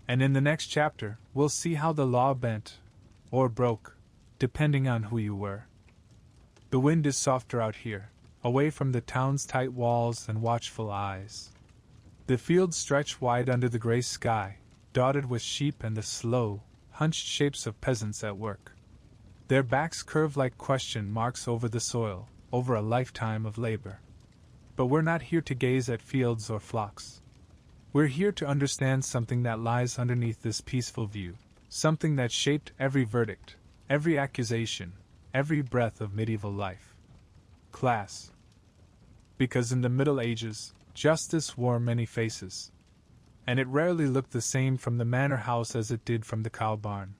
And in the next chapter, we'll see how the law bent, or broke, depending on who you were. The wind is softer out here, away from the town's tight walls and watchful eyes. The fields stretch wide under the gray sky, dotted with sheep and the slow, hunched shapes of peasants at work. Their backs curve like question marks over the soil, over a lifetime of labor. But we're not here to gaze at fields or flocks. We're here to understand something that lies underneath this peaceful view, something that shaped every verdict, every accusation, every breath of medieval life. Class. Because in the Middle Ages, justice wore many faces. And it rarely looked the same from the manor house as it did from the cow barn.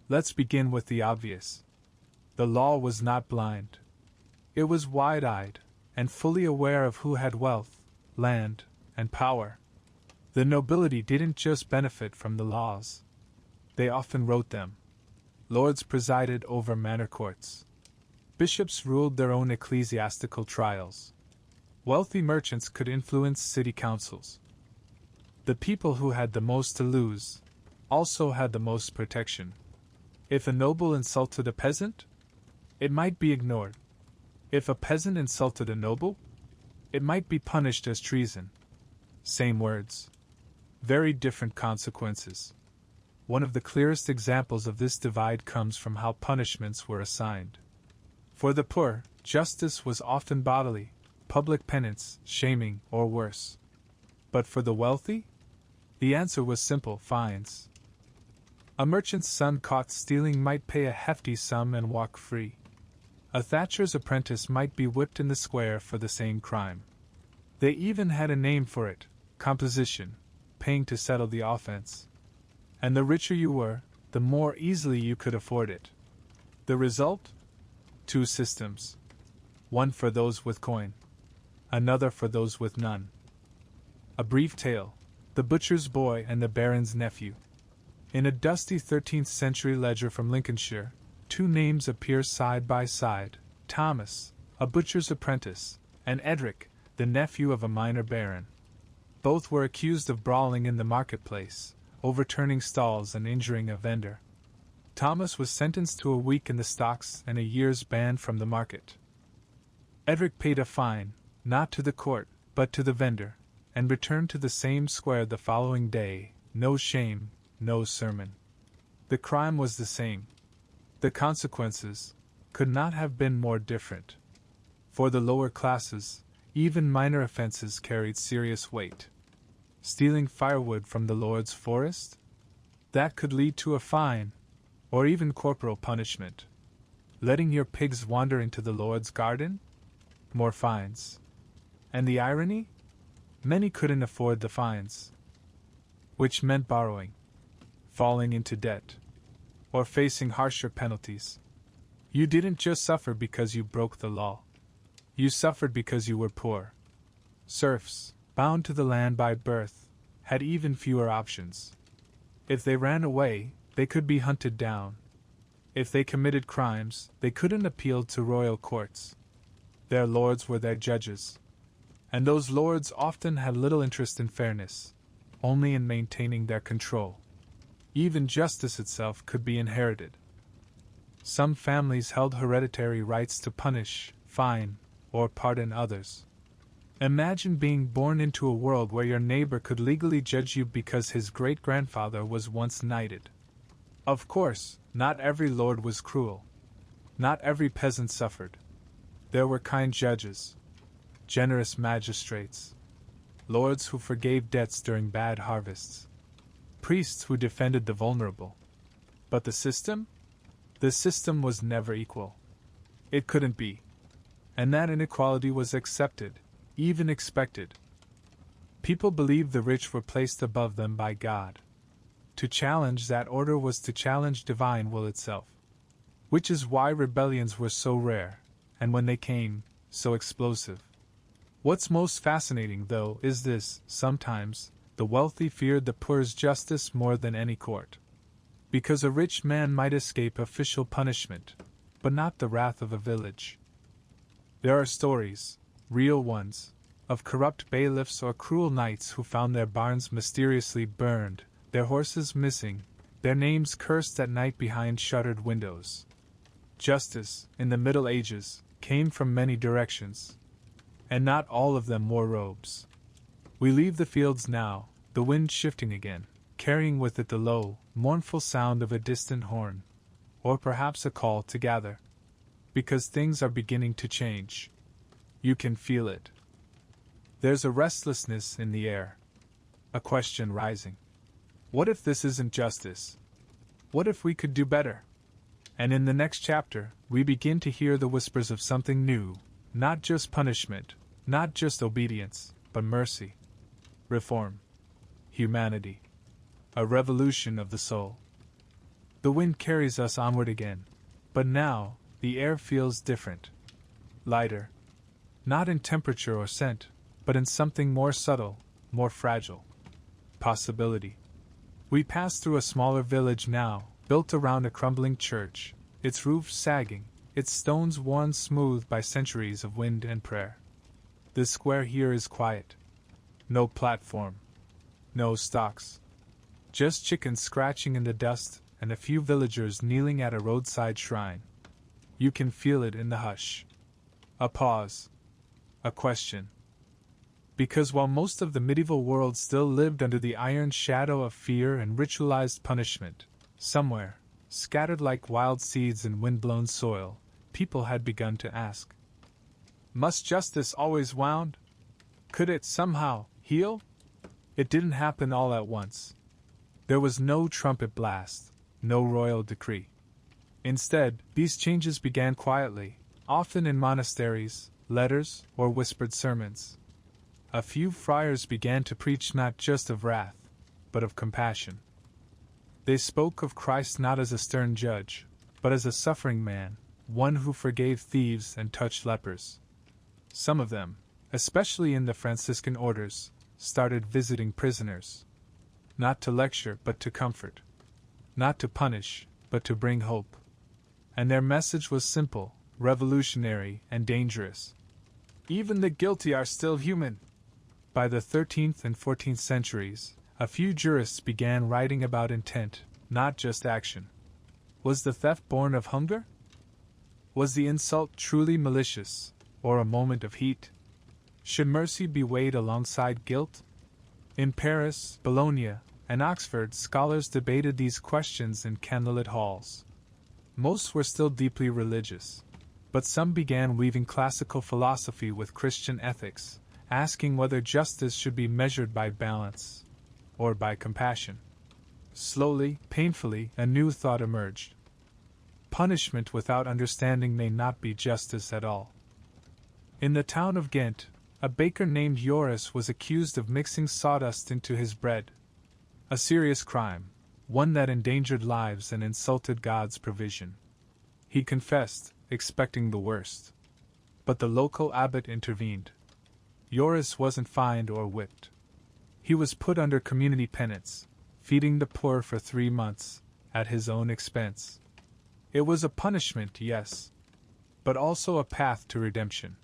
Let's begin with the obvious. The law was not blind. It was wide-eyed, and fully aware of who had wealth, land, and power. The nobility didn't just benefit from the laws. They often wrote them. Lords presided over manor courts. Bishops ruled their own ecclesiastical trials. Wealthy merchants could influence city councils. The people who had the most to lose also had the most protection. If a noble insulted a peasant, it might be ignored. If a peasant insulted a noble, it might be punished as treason. Same words. Very different consequences. One of the clearest examples of this divide comes from how punishments were assigned. For the poor, justice was often bodily, public penance, shaming, or worse. But for the wealthy, the answer was simple: fines. A merchant's son caught stealing might pay a hefty sum and walk free. A thatcher's apprentice might be whipped in the square for the same crime. They even had a name for it: composition, paying to settle the offense. And the richer you were, the more easily you could afford it. The result? 2 systems. One for those with coin. Another for those with none. A brief tale: the butcher's boy and the baron's nephew. In a dusty 13th century ledger from Lincolnshire, 2 names appear side by side: Thomas, a butcher's apprentice, and Edric, the nephew of a minor baron. Both were accused of brawling in the marketplace, overturning stalls and injuring a vendor. Thomas was sentenced to a week in the stocks and a year's ban from the market. Edric paid a fine, not to the court, but to the vendor, and returned to the same square the following day. No shame, no sermon. The crime was the same. The consequences could not have been more different. For the lower classes, even minor offenses carried serious weight. Stealing firewood from the Lord's forest? That could lead to a fine, or even corporal punishment. Letting your pigs wander into the Lord's garden? More fines. And the irony? Many couldn't afford the fines, which meant borrowing, falling into debt, or facing harsher penalties. You didn't just suffer because you broke the law. You suffered because you were poor. Serfs, bound to the land by birth, had even fewer options. If they ran away, they could be hunted down. If they committed crimes, they couldn't appeal to royal courts. Their lords were their judges. And those lords often had little interest in fairness, only in maintaining their control. Even justice itself could be inherited. Some families held hereditary rights to punish, fine, or pardon others. Imagine being born into a world where your neighbor could legally judge you because his great-grandfather was once knighted. Of course, not every lord was cruel. Not every peasant suffered. There were kind judges, generous magistrates, lords who forgave debts during bad harvests, priests who defended the vulnerable. But the system? The system was never equal. It couldn't be. And that inequality was accepted, even expected. People believed the rich were placed above them by God. To challenge that order was to challenge divine will itself. Which is why rebellions were so rare, and when they came, so explosive. What's most fascinating, though, is this: sometimes, the wealthy feared the poor's justice more than any court. Because a rich man might escape official punishment, but not the wrath of a village. There are stories, real ones, of corrupt bailiffs or cruel knights who found their barns mysteriously burned, their horses missing, their names cursed at night behind shuttered windows. Justice, in the Middle Ages, came from many directions, and not all of them wore robes. We leave the fields now, the wind shifting again, carrying with it the low, mournful sound of a distant horn, or perhaps a call to gather. Because things are beginning to change. You can feel it. There's a restlessness in the air. A question rising. What if this isn't justice? What if we could do better? And in the next chapter, we begin to hear the whispers of something new, not just punishment, not just obedience, but mercy, reform, humanity, a revolution of the soul. The wind carries us onward again, but now, the air feels different. Lighter. Not in temperature or scent, but in something more subtle, more fragile. Possibility. We pass through a smaller village now, built around a crumbling church, its roof sagging, its stones worn smooth by centuries of wind and prayer. The square here is quiet. No platform. No stocks. Just chickens scratching in the dust and a few villagers kneeling at a roadside shrine. You can feel it in the hush. A pause. A question. Because while most of the medieval world still lived under the iron shadow of fear and ritualized punishment, somewhere, scattered like wild seeds in wind-blown soil, people had begun to ask. Must justice always wound? Could it somehow heal? It didn't happen all at once. There was no trumpet blast, no royal decree. Instead, these changes began quietly, often in monasteries, letters, or whispered sermons. A few friars began to preach not just of wrath, but of compassion. They spoke of Christ not as a stern judge, but as a suffering man, one who forgave thieves and touched lepers. Some of them, especially in the Franciscan orders, started visiting prisoners. Not to lecture, but to comfort. Not to punish, but to bring hope. And their message was simple, revolutionary, and dangerous. Even the guilty are still human. By the 13th and 14th centuries, A few jurists began writing about intent, not just action. Was the theft born of hunger? Was the insult truly malicious, or a moment of heat? Should mercy be weighed alongside guilt? In Paris, Bologna, and Oxford, scholars debated these questions in candlelit halls. Most were still deeply religious, but some began weaving classical philosophy with Christian ethics, asking whether justice should be measured by balance or by compassion. Slowly, painfully, a new thought emerged. Punishment without understanding may not be justice at all. In the town of Ghent, a baker named Joris was accused of mixing sawdust into his bread. A serious crime, one that endangered lives and insulted God's provision. He confessed, expecting the worst. But the local abbot intervened. Joris wasn't fined or whipped. He was put under community penance, feeding the poor for 3 months, at his own expense. It was a punishment, yes, but also a path to redemption.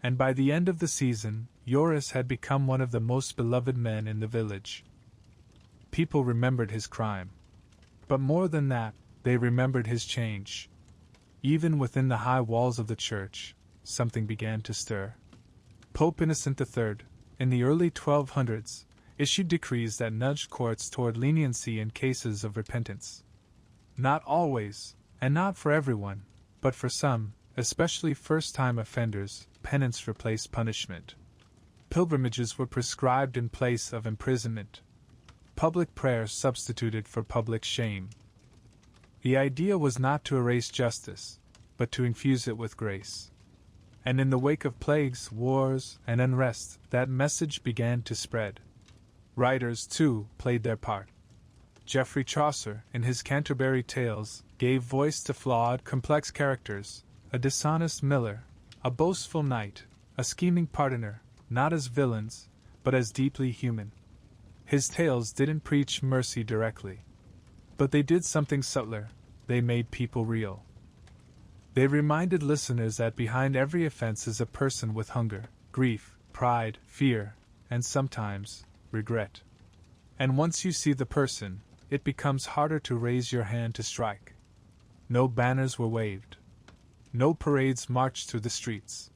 And by the end of the season, Joris had become one of the most beloved men in the village. People remembered his crime. But more than that, they remembered his change. Even within the high walls of the church, something began to stir. Pope Innocent III, in the early 1200s, issued decrees that nudged courts toward leniency in cases of repentance. Not always, and not for everyone, but for some, especially first-time offenders, penance replaced punishment. Pilgrimages were prescribed in place of imprisonment. Public prayer substituted for public shame. The idea was not to erase justice, but to infuse it with grace. And in the wake of plagues, wars, and unrest, that message began to spread. Writers, too, played their part. Geoffrey Chaucer, in his Canterbury Tales, gave voice to flawed, complex characters, a dishonest miller, a boastful knight, a scheming pardoner, not as villains, but as deeply human. His tales didn't preach mercy directly, but they did something subtler. They made people real. They reminded listeners that behind every offense is a person with hunger, grief, pride, fear, and sometimes, regret. And once you see the person, it becomes harder to raise your hand to strike. No banners were waved. No parades marched through the streets.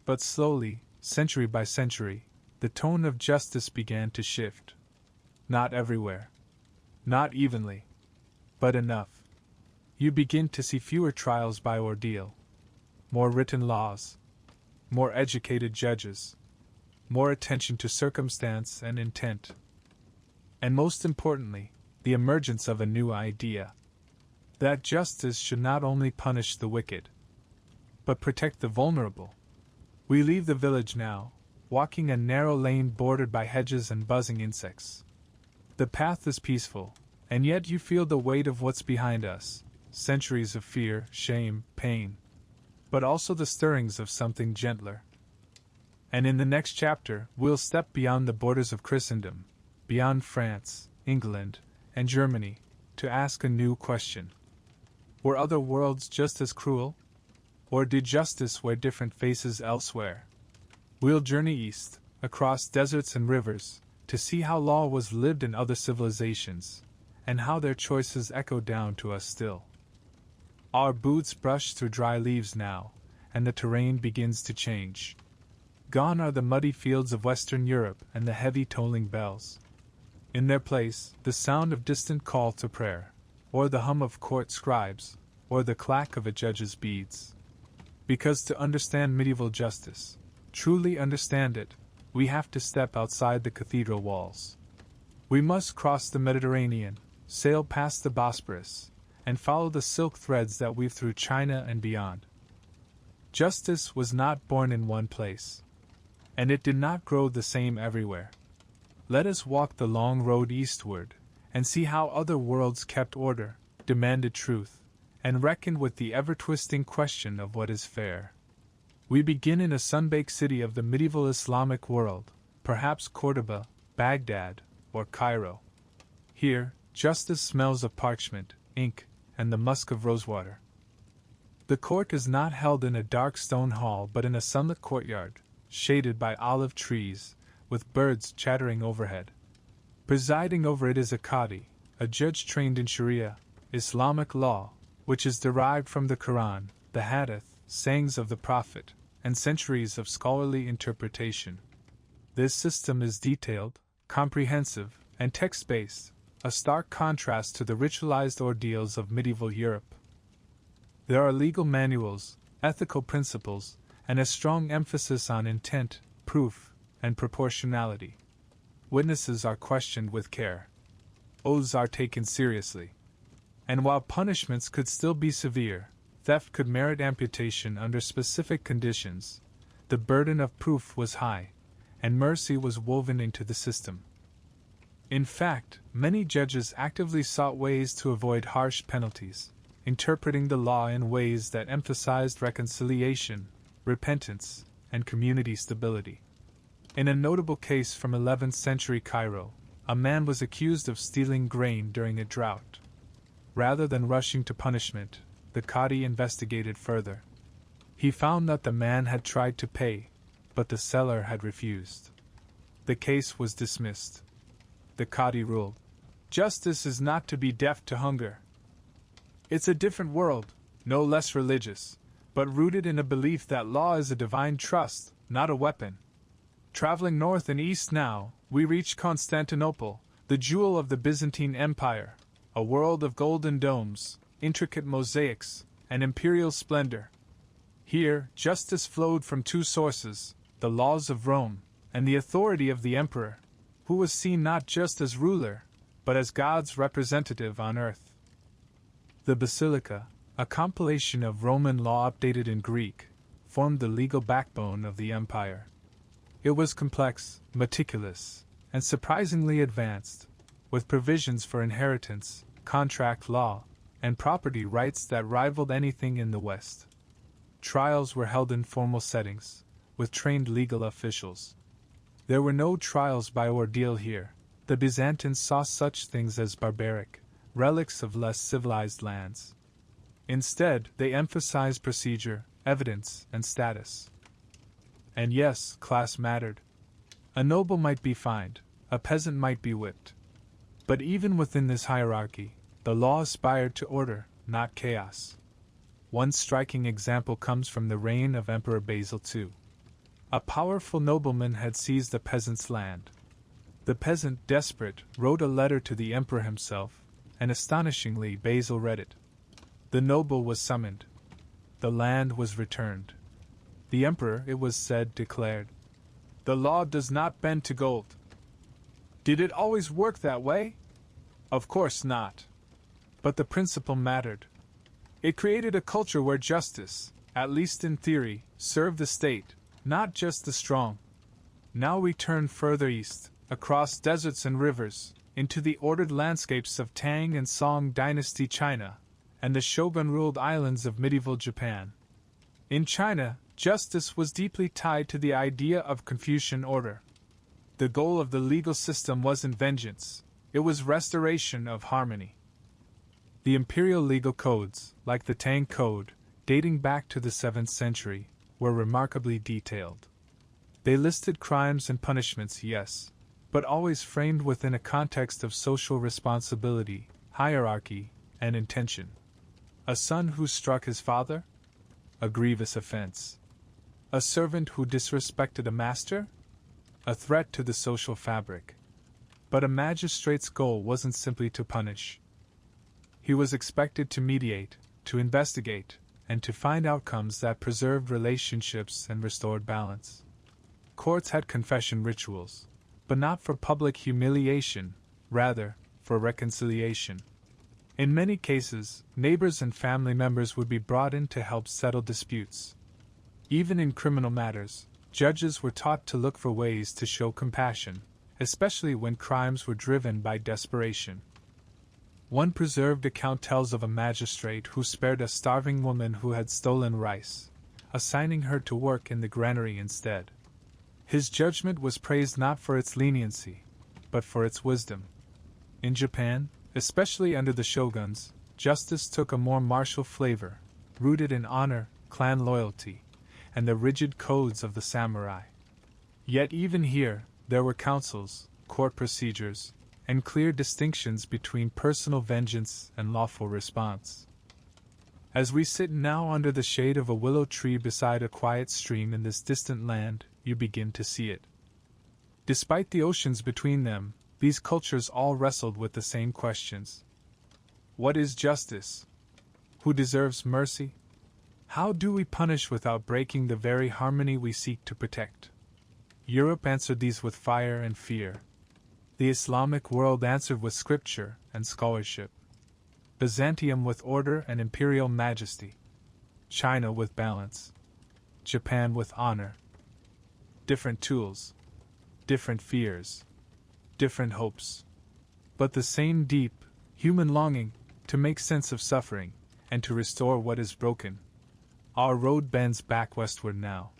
But slowly, century by century, the tone of justice began to shift. Not everywhere. Not evenly. But enough. You begin to see fewer trials by ordeal. More written laws. More educated judges. More attention to circumstance and intent. And most importantly, the emergence of a new idea. That justice should not only punish the wicked, but protect the vulnerable. We leave the village now, walking a narrow lane bordered by hedges and buzzing insects. The path is peaceful, and yet you feel the weight of what's behind us, centuries of fear, shame, pain, but also the stirrings of something gentler. And in the next chapter, we'll step beyond the borders of Christendom, beyond France, England, and Germany, to ask a new question. Were other worlds just as cruel? Or did justice wear different faces elsewhere? We'll journey east, across deserts and rivers, to see how law was lived in other civilizations, and how their choices echo down to us still. Our boots brush through dry leaves now, and the terrain begins to change. Gone are the muddy fields of Western Europe and the heavy tolling bells. In their place, the sound of distant call to prayer, or the hum of court scribes, or the clack of a judge's beads. Because to understand medieval justice, truly understand it, we have to step outside the cathedral walls. We must cross the Mediterranean, sail past the Bosporus, and follow the silk threads that weave through China and beyond. Justice was not born in one place, and it did not grow the same everywhere. Let us walk the long road eastward, and see how other worlds kept order, demanded truth, and reckoned with the ever-twisting question of what is fair. We begin in a sun-baked city of the medieval Islamic world, perhaps Cordoba, Baghdad, or Cairo. Here, justice smells of parchment, ink, and the musk of rosewater. The court is not held in a dark stone hall but in a sunlit courtyard, shaded by olive trees, with birds chattering overhead. Presiding over it is a qadi, a judge trained in Sharia, Islamic law, which is derived from the Quran, the Hadith, sayings of the Prophet, and centuries of scholarly interpretation. This system is detailed, comprehensive, and text-based, a stark contrast to the ritualized ordeals of medieval Europe. There are legal manuals, ethical principles, and a strong emphasis on intent, proof, and proportionality. Witnesses are questioned with care. Oaths are taken seriously. And while punishments could still be severe, theft could merit amputation under specific conditions, the burden of proof was high, and mercy was woven into the system. In fact, many judges actively sought ways to avoid harsh penalties, interpreting the law in ways that emphasized reconciliation, repentance, and community stability. In a notable case from 11th century Cairo, a man was accused of stealing grain during a drought. Rather than rushing to punishment, the qadi investigated further. He found that the man had tried to pay, but the seller had refused. The case was dismissed. The qadi ruled, "Justice is not to be deaf to hunger." It's a different world, no less religious, but rooted in a belief that law is a divine trust, not a weapon. Traveling north and east now, we reach Constantinople, the jewel of the Byzantine Empire, a world of golden domes, intricate mosaics, and imperial splendor. Here, justice flowed from two sources, the laws of Rome, and the authority of the emperor, who was seen not just as ruler, but as God's representative on earth. The Basilica, a compilation of Roman law updated in Greek, formed the legal backbone of the empire. It was complex, meticulous, and surprisingly advanced, with provisions for inheritance, contract law, and property rights that rivaled anything in the West. Trials were held in formal settings, with trained legal officials. There were no trials by ordeal here. The Byzantines saw such things as barbaric, relics of less civilized lands. Instead, they emphasized procedure, evidence, and status. And yes, class mattered. A noble might be fined, a peasant might be whipped. But even within this hierarchy, the law aspired to order, not chaos. One striking example comes from the reign of Emperor Basil II. A powerful nobleman had seized a peasant's land. The peasant, desperate, wrote a letter to the emperor himself, and astonishingly Basil read it. The noble was summoned. The land was returned. The emperor, it was said, declared, "The law does not bend to gold." Did it always work that way? Of course not. But the principle mattered. It created a culture where justice, at least in theory, served the state, not just the strong. Now we turn further east, across deserts and rivers, into the ordered landscapes of Tang and Song dynasty China, and the shogun-ruled islands of medieval Japan. In China, justice was deeply tied to the idea of Confucian order. The goal of the legal system wasn't vengeance, it was restoration of harmony. The imperial legal codes, like the Tang Code, dating back to the 7th century, were remarkably detailed. They listed crimes and punishments, yes, but always framed within a context of social responsibility, hierarchy, and intention. A son who struck his father? A grievous offense. A servant who disrespected a master? A threat to the social fabric. But a magistrate's goal wasn't simply to punish. He was expected to mediate, to investigate, and to find outcomes that preserved relationships and restored balance. Courts had confession rituals, but not for public humiliation, rather, for reconciliation. In many cases, neighbors and family members would be brought in to help settle disputes. Even in criminal matters, judges were taught to look for ways to show compassion, especially when crimes were driven by desperation. One preserved account tells of a magistrate who spared a starving woman who had stolen rice, assigning her to work in the granary instead. His judgment was praised not for its leniency, but for its wisdom. In Japan, especially under the shoguns, justice took a more martial flavor, rooted in honor, clan loyalty, and the rigid codes of the samurai. Yet even here, there were councils, court procedures, and clear distinctions between personal vengeance and lawful response. As we sit now under the shade of a willow tree beside a quiet stream in this distant land, you begin to see it. Despite the oceans between them, these cultures all wrestled with the same questions. What is justice? Who deserves mercy? How do we punish without breaking the very harmony we seek to protect? Europe answered these with fire and fear. The Islamic world answered with scripture and scholarship. Byzantium with order and imperial majesty. China with balance. Japan with honor. Different tools. Different fears. Different hopes. But the same deep, human longing to make sense of suffering and to restore what is broken. Our road bends back westward now.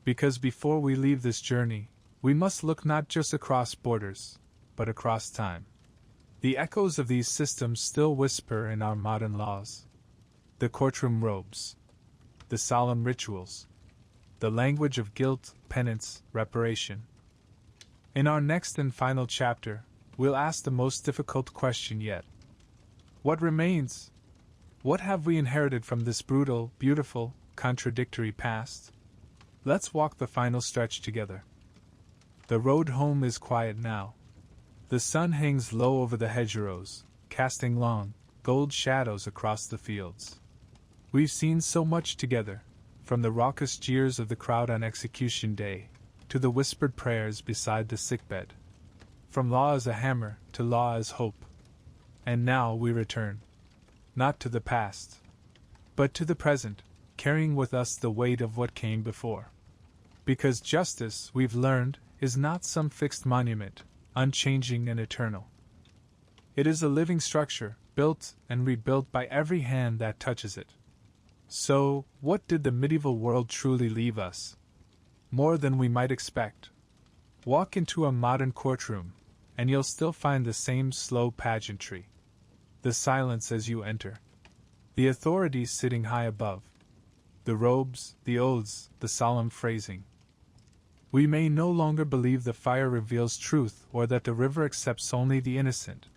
Because before we leave this journey, we must look not just across borders, but across time. The echoes of these systems still whisper in our modern laws. The courtroom robes. The solemn rituals. The language of guilt, penance, reparation. In our next and final chapter, we'll ask the most difficult question yet. What remains? What have we inherited from this brutal, beautiful, contradictory past? Let's walk the final stretch together. The road home is quiet now. The sun hangs low over the hedgerows, casting long, gold shadows across the fields. We've seen so much together, from the raucous jeers of the crowd on execution day, to the whispered prayers beside the sickbed. From law as a hammer to law as hope. And now we return. Not to the past, but to the present, carrying with us the weight of what came before. Because justice, we've learned, is not some fixed monument, unchanging and eternal. It is a living structure, built and rebuilt by every hand that touches it. So, what did the medieval world truly leave us? More than we might expect. Walk into a modern courtroom, and you'll still find the same slow pageantry. The silence as you enter. The authorities sitting high above. The robes, the oaths, the solemn phrasing. We may no longer believe the fire reveals truth or that the river accepts only the innocent,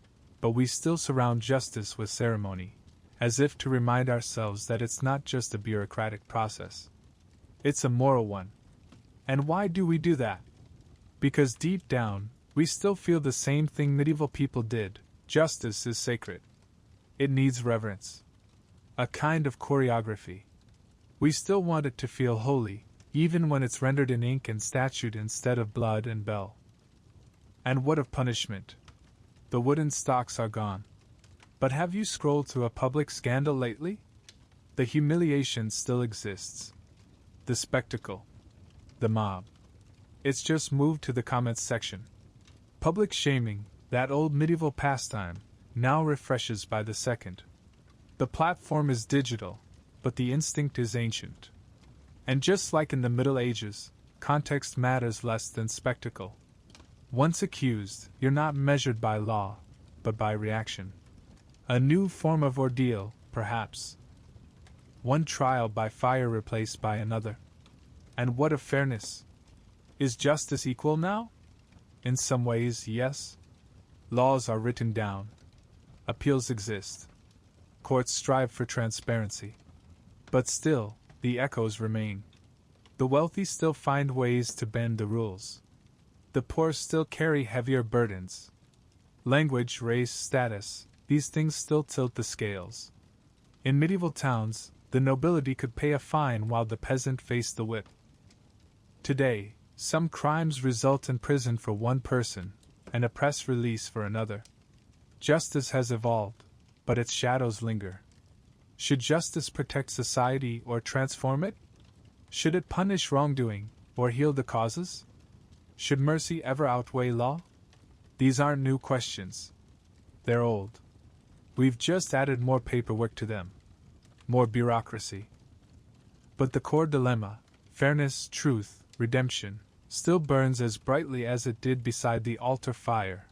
but we still surround justice with ceremony, as if to remind ourselves that it's not just a bureaucratic process. It's a moral one. And why do we do that? Because deep down, we still feel the same thing medieval people did. Justice is sacred. It needs reverence. A kind of choreography. We still want it to feel holy, even when it's rendered in ink and statute instead of blood and bell. And what of punishment? The wooden stocks are gone. But have you scrolled through a public scandal lately? The humiliation still exists. The spectacle. The mob. It's just moved to the comments section. Public shaming, that old medieval pastime, now refreshes by the second. The platform is digital, but the instinct is ancient. And just like in the Middle Ages, context matters less than spectacle. Once accused, you're not measured by law, but by reaction. A new form of ordeal, perhaps. One trial by fire replaced by another. And what of fairness? Is justice equal now? In some ways, yes. Laws are written down. Appeals exist. Courts strive for transparency. But still, the echoes remain. The wealthy still find ways to bend the rules. The poor still carry heavier burdens. Language, race, status, these things still tilt the scales. In medieval towns, the nobility could pay a fine while the peasant faced the whip. Today, some crimes result in prison for one person, and a press release for another. Justice has evolved, but its shadows linger. Should justice protect society or transform it? Should it punish wrongdoing, or heal the causes? Should mercy ever outweigh law? These aren't new questions. They're old. We've just added more paperwork to them. More bureaucracy. But the core dilemma, fairness, truth, redemption, still burns as brightly as it did beside the altar fire,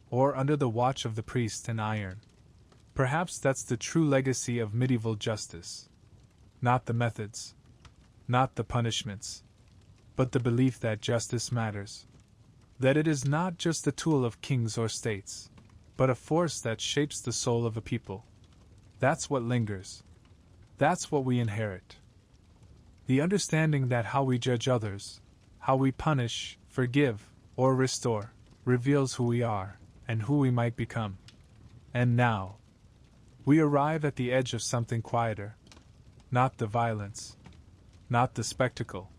or under the watch of the priest in iron. Perhaps that's the true legacy of medieval justice. Not the methods, not the punishments, but the belief that justice matters. that it is not just the tool of kings or states, but a force that shapes the soul of a people. That's what lingers. That's what we inherit. The understanding that how we judge others, how we punish, forgive, or restore, reveals who we are, and who we might become. And now, we arrive at the edge of something quieter. Not the violence, not the spectacle,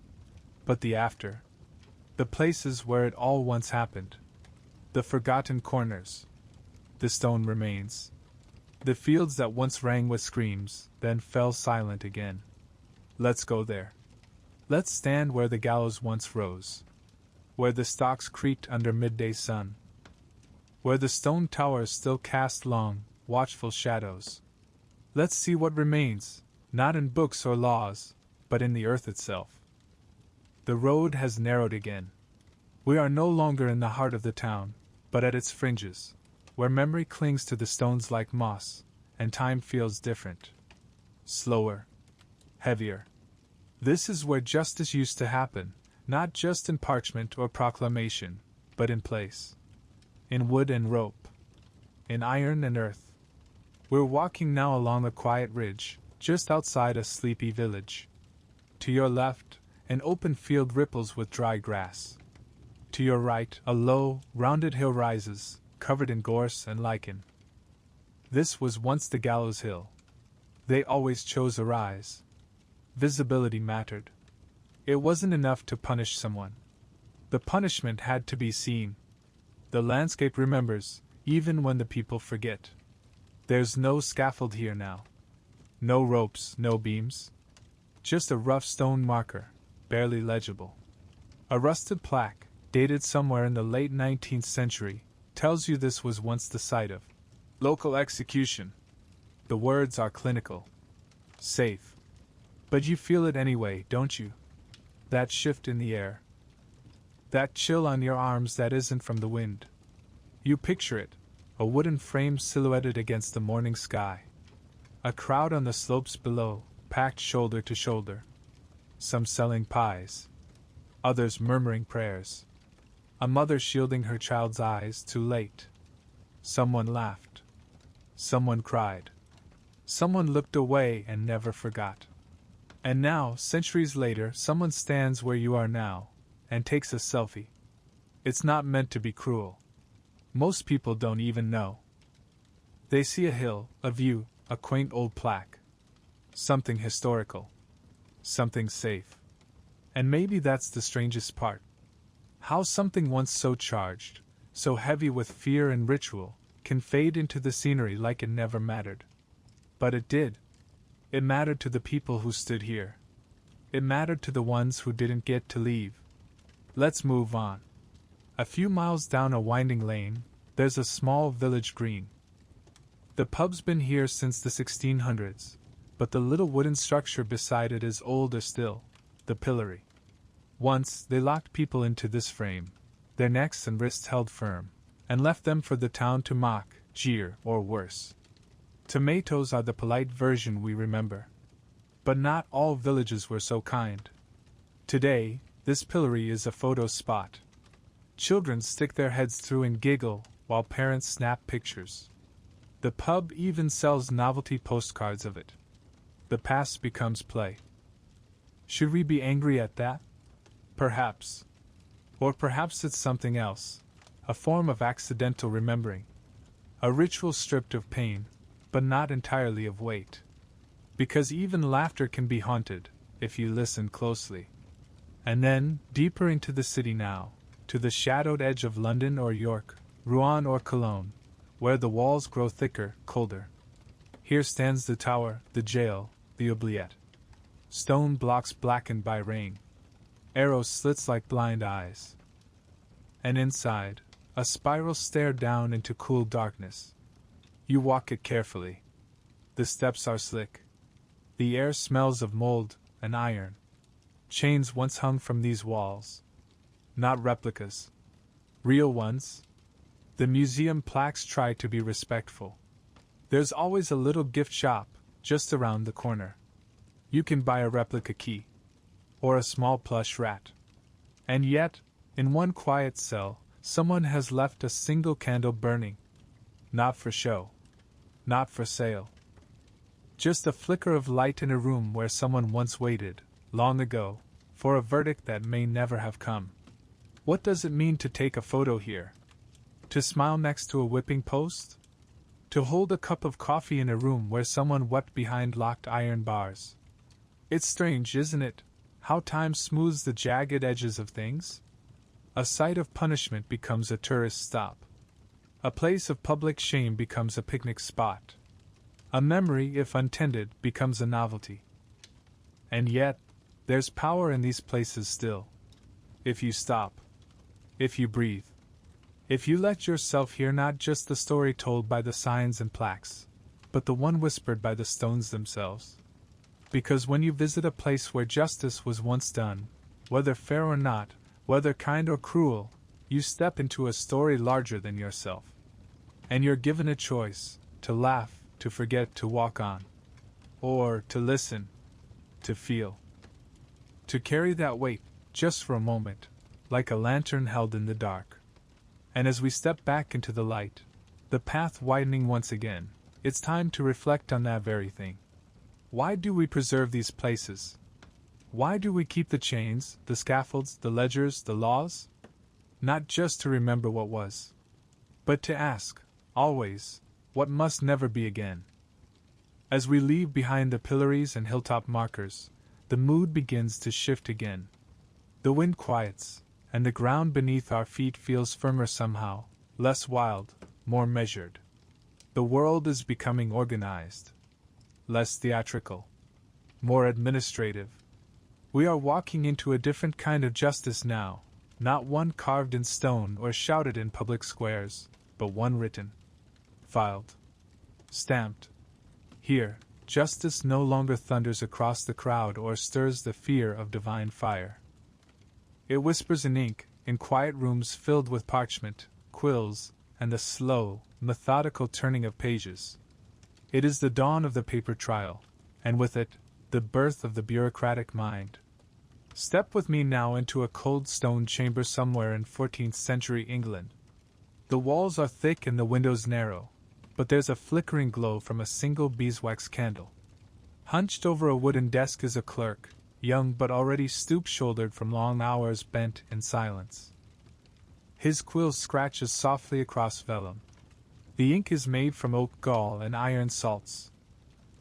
but the after. The places where it all once happened. The forgotten corners. The stone remains. The fields that once rang with screams, then fell silent again. Let's go there. Let's stand where the gallows once rose. Where the stocks creaked under midday sun. Where the stone towers still cast long, watchful shadows. Let's see what remains, not in books or laws, but in the earth itself. The road has narrowed again. We are no longer in the heart of the town, but at its fringes, where memory clings to the stones like moss, and time feels different. Slower. Heavier. This is where justice used to happen, not just in parchment or proclamation, but in place. In wood and rope. In iron and earth. We're walking now along a quiet ridge, just outside a sleepy village. To your left, an open field ripples with dry grass. To your right, a low, rounded hill rises, covered in gorse and lichen. This was once the gallows hill. They always chose a rise. Visibility mattered. It wasn't enough to punish someone. The punishment had to be seen. The landscape remembers, even when the people forget. There's no scaffold here now. No ropes, no beams. Just a rough stone marker, barely legible. A rusted plaque, dated somewhere in the late 19th century, tells you this was once the site of local execution. The words are clinical. Safe. But you feel it anyway, don't you? That shift in the air. That chill on your arms that isn't from the wind. You picture it, a wooden frame silhouetted against the morning sky. A crowd on the slopes below, packed shoulder to shoulder. Some selling pies. Others murmuring prayers. A mother shielding her child's eyes too late. Someone laughed. Someone cried. Someone looked away and never forgot. And now, centuries later, someone stands where you are now, and takes a selfie. It's not meant to be cruel. Most people don't even know. They see a hill, a view, a quaint old plaque. Something historical. Something safe. And maybe that's the strangest part. How something once so charged, so heavy with fear and ritual, can fade into the scenery like it never mattered. But it did. It mattered to the people who stood here. It mattered to the ones who didn't get to leave. Let's move on. A few miles down a winding lane, there's a small village green. The pub's been here since the 1600s, but the little wooden structure beside it is older still, the pillory. Once, they locked people into this frame, their necks and wrists held firm, and left them for the town to mock, jeer, or worse. Tomatoes are the polite version we remember. But not all villages were so kind. Today, this pillory is a photo spot. Children stick their heads through and giggle, while parents snap pictures. The pub even sells novelty postcards of it. The past becomes play. Should we be angry at that? Perhaps. Or perhaps it's something else, a form of accidental remembering. A ritual stripped of pain, but not entirely of weight. Because even laughter can be haunted, if you listen closely. And then, deeper into the city now, to the shadowed edge of London or York, Rouen or Cologne, where the walls grow thicker, colder. Here stands the tower, the jail, the oubliette. Stone blocks blackened by rain. Arrow slits like blind eyes. And inside, a spiral stair down into cool darkness. You walk it carefully. The steps are slick. The air smells of mold and iron. Chains once hung from these walls. Not replicas. Real ones. The museum plaques try to be respectful. There's always a little gift shop, just around the corner. You can buy a replica key. Or a small plush rat. And yet, in one quiet cell, Someone has left a single candle burning. Not for show. Not for sale. Just a flicker of light in a room where someone once waited, long ago, for a verdict that may never have come. What does it mean to take a photo here? To smile next to a whipping post? To hold a cup of coffee in a room where someone wept behind locked iron bars? It's strange, isn't it, how time smooths the jagged edges of things? A site of punishment becomes a tourist stop. A place of public shame becomes a picnic spot. A memory, if untended, becomes a novelty. And yet, there's power in these places still. If you stop. If you breathe. If you let yourself hear not just the story told by the signs and plaques, but the one whispered by the stones themselves. Because when you visit a place where justice was once done, whether fair or not, whether kind or cruel, you step into a story larger than yourself. And you're given a choice, to laugh, to forget, to walk on. Or to listen, to feel. To carry that weight, just for a moment, like a lantern held in the dark. And as we step back into the light, the path widening once again, it's time to reflect on that very thing. Why do we preserve these places? Why do we keep the chains, the scaffolds, the ledgers, the laws? Not just to remember what was, but to ask, always, what must never be again. As we leave behind the pillories and hilltop markers, the mood begins to shift again. The wind quiets, and the ground beneath our feet feels firmer somehow, less wild, more measured. The world is becoming organized. Less theatrical. More administrative. We are walking into a different kind of justice now, not one carved in stone or shouted in public squares, but one written, filed, stamped. Here, justice no longer thunders across the crowd or stirs the fear of divine fire. It whispers in ink, in quiet rooms filled with parchment, quills, and the slow, methodical turning of pages. It is the dawn of the paper trial, and with it, the birth of the bureaucratic mind. Step with me now into a cold stone chamber somewhere in 14th century England. The walls are thick and the windows narrow, but there's a flickering glow from a single beeswax candle. Hunched over a wooden desk is a clerk, young but already stoop-shouldered from long hours bent in silence. His quill scratches softly across vellum. The ink is made from oak gall and iron salts.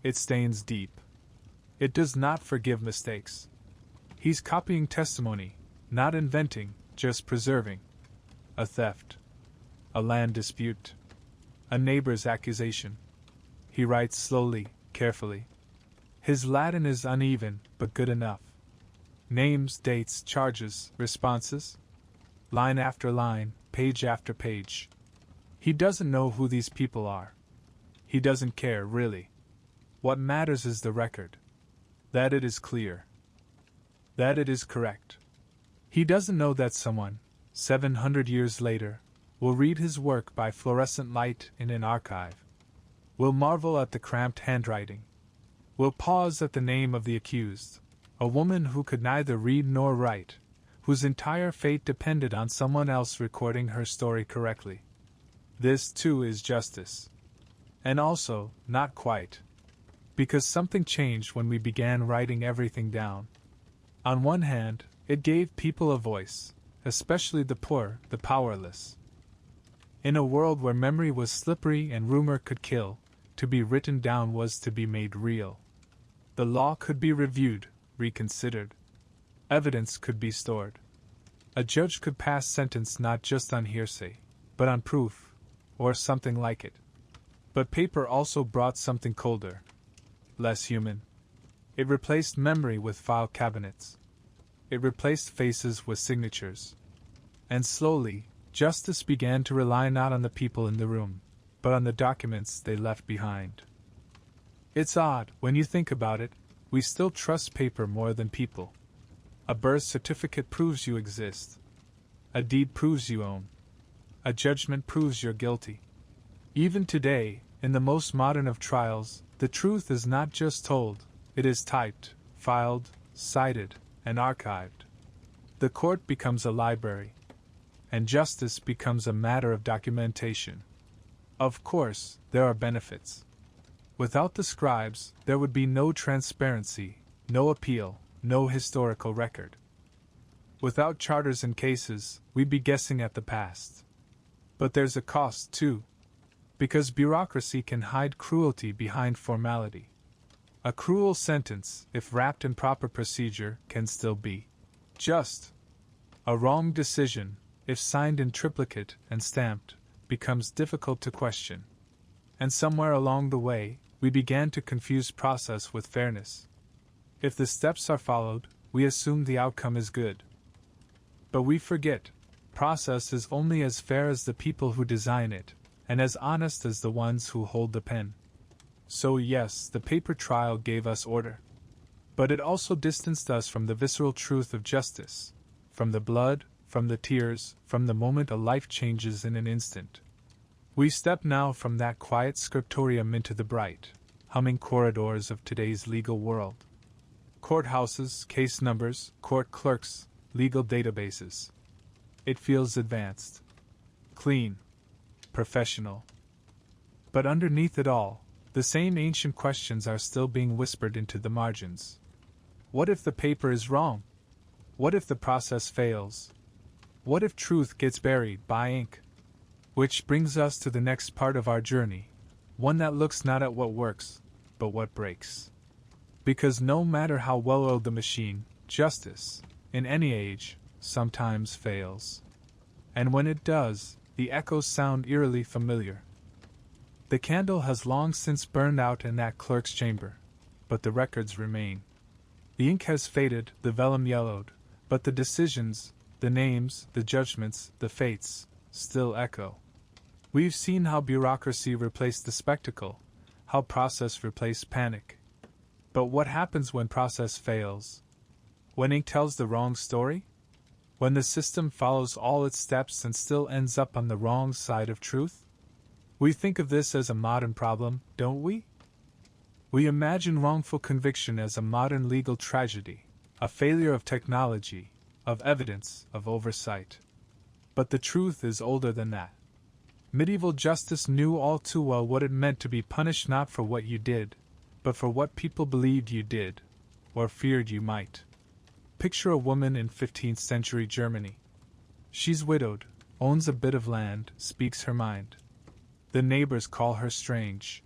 It stains deep. It does not forgive mistakes. He's copying testimony, not inventing, just preserving. A theft. A land dispute. A neighbor's accusation. He writes slowly, carefully. His Latin is uneven, but good enough. Names, dates, charges, responses. Line after line, page after page. He doesn't know who these people are. He doesn't care, really. What matters is the record. That it is clear. That it is correct. He doesn't know that someone, 700 years later, will read his work by fluorescent light in an archive. Will marvel at the cramped handwriting. Will pause at the name of the accused, a woman who could neither read nor write, whose entire fate depended on someone else recording her story correctly. This, too, is justice. And also, not quite. Because something changed when we began writing everything down. On one hand, it gave people a voice, especially the poor, the powerless. In a world where memory was slippery and rumor could kill, to be written down was to be made real. The law could be reviewed, reconsidered. Evidence could be stored. A judge could pass sentence not just on hearsay, but on proof, or something like it. But paper also brought something colder, less human. It replaced memory with file cabinets. It replaced faces with signatures. And slowly, justice began to rely not on the people in the room, but on the documents they left behind. It's odd, when you think about it, we still trust paper more than people. A birth certificate proves you exist. A deed proves you own. A judgment proves you're guilty. Even today, in the most modern of trials, the truth is not just told, it is typed, filed, cited, and archived. The court becomes a library. and justice becomes a matter of documentation. Of course, there are benefits. Without the scribes, there would be no transparency, no appeal, no historical record. Without charters and cases, we'd be guessing at the past. But there's a cost, too. Because bureaucracy can hide cruelty behind formality. A cruel sentence, if wrapped in proper procedure, can still be just. A wrong decision, if signed in triplicate and stamped, becomes difficult to question. And somewhere along the way, we began to confuse process with fairness. If the steps are followed, we assume the outcome is good. But we forget, process is only as fair as the people who design it, and as honest as the ones who hold the pen. So yes, the paper trial gave us order. But it also distanced us from the visceral truth of justice, from the blood, from the tears, from the moment a life changes in an instant. We step now from that quiet scriptorium into the bright, humming corridors of today's legal world. Courthouses, case numbers, court clerks, legal databases. It feels advanced, clean, professional. But underneath it all, the same ancient questions are still being whispered into the margins. What if the paper is wrong? What if the process fails? What if truth gets buried by ink? Which brings us to the next part of our journey, one that looks not at what works, but what breaks. Because no matter how well-oiled the machine, justice, in any age, sometimes fails. And when it does, the echoes sound eerily familiar. The candle has long since burned out in that clerk's chamber, but the records remain. The ink has faded, the vellum yellowed, but the decisions, the names, the judgments, the fates, still echo. We've seen how bureaucracy replaced the spectacle, how process replaced panic. But what happens when process fails? When ink tells the wrong story? When the system follows all its steps and still ends up on the wrong side of truth? We think of this as a modern problem, don't we? We imagine wrongful conviction as a modern legal tragedy, a failure of technology, of evidence, of oversight. But the truth is older than that. Medieval justice knew all too well what it meant to be punished not for what you did, but for what people believed you did, or feared you might. Picture a woman in 15th century Germany. She's widowed, owns a bit of land, speaks her mind. The neighbors call her strange.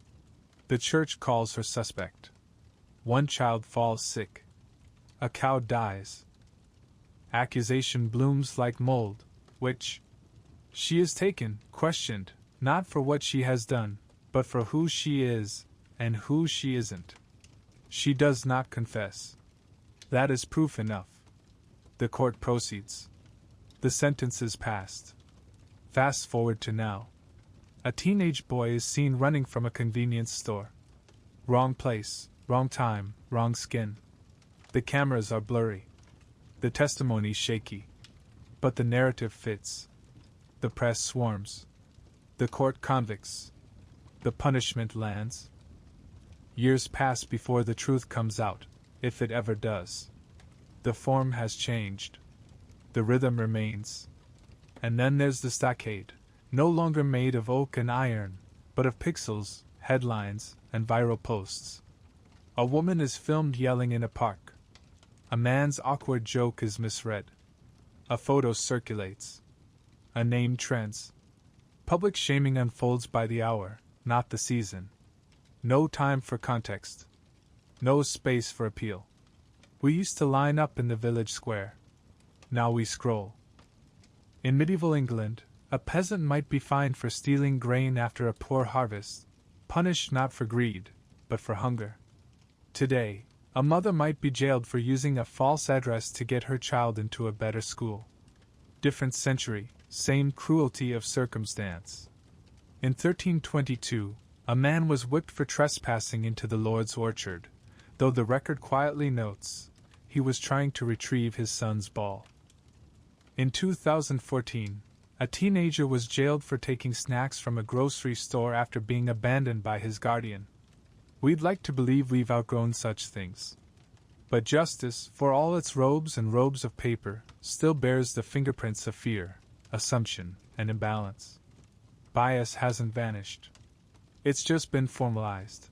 The church calls her suspect. One child falls sick. A cow dies. Accusation blooms like mold, which she is taken, questioned, not for what she has done, but for who she is, and who she isn't. She does not confess. That is proof enough. The court proceeds. The sentence is passed. Fast forward to now. A teenage boy is seen running from a convenience store. Wrong place, wrong time, wrong skin. The cameras are blurry. The testimony shaky. But the narrative fits. The press swarms. The court convicts. The punishment lands. Years pass before the truth comes out, if it ever does. The form has changed. The rhythm remains. And then there's the stockade, no longer made of oak and iron, but of pixels, headlines, and viral posts. A woman is filmed yelling in a park. A man's awkward joke is misread. A photo circulates. A name trends. Public shaming unfolds by the hour, not the season. No time for context. No space for appeal. We used to line up in the village square. Now we scroll. In medieval England, a peasant might be fined for stealing grain after a poor harvest, punished not for greed, but for hunger. Today, a mother might be jailed for using a false address to get her child into a better school. Different century, same cruelty of circumstance. In 1322, a man was whipped for trespassing into the Lord's orchard, though the record quietly notes he was trying to retrieve his son's ball. In 2014, a teenager was jailed for taking snacks from a grocery store after being abandoned by his guardian. We'd like to believe we've outgrown such things. But justice, for all its robes and robes of paper, still bears the fingerprints of fear. assumption, and imbalance. Bias hasn't vanished. It's just been formalized.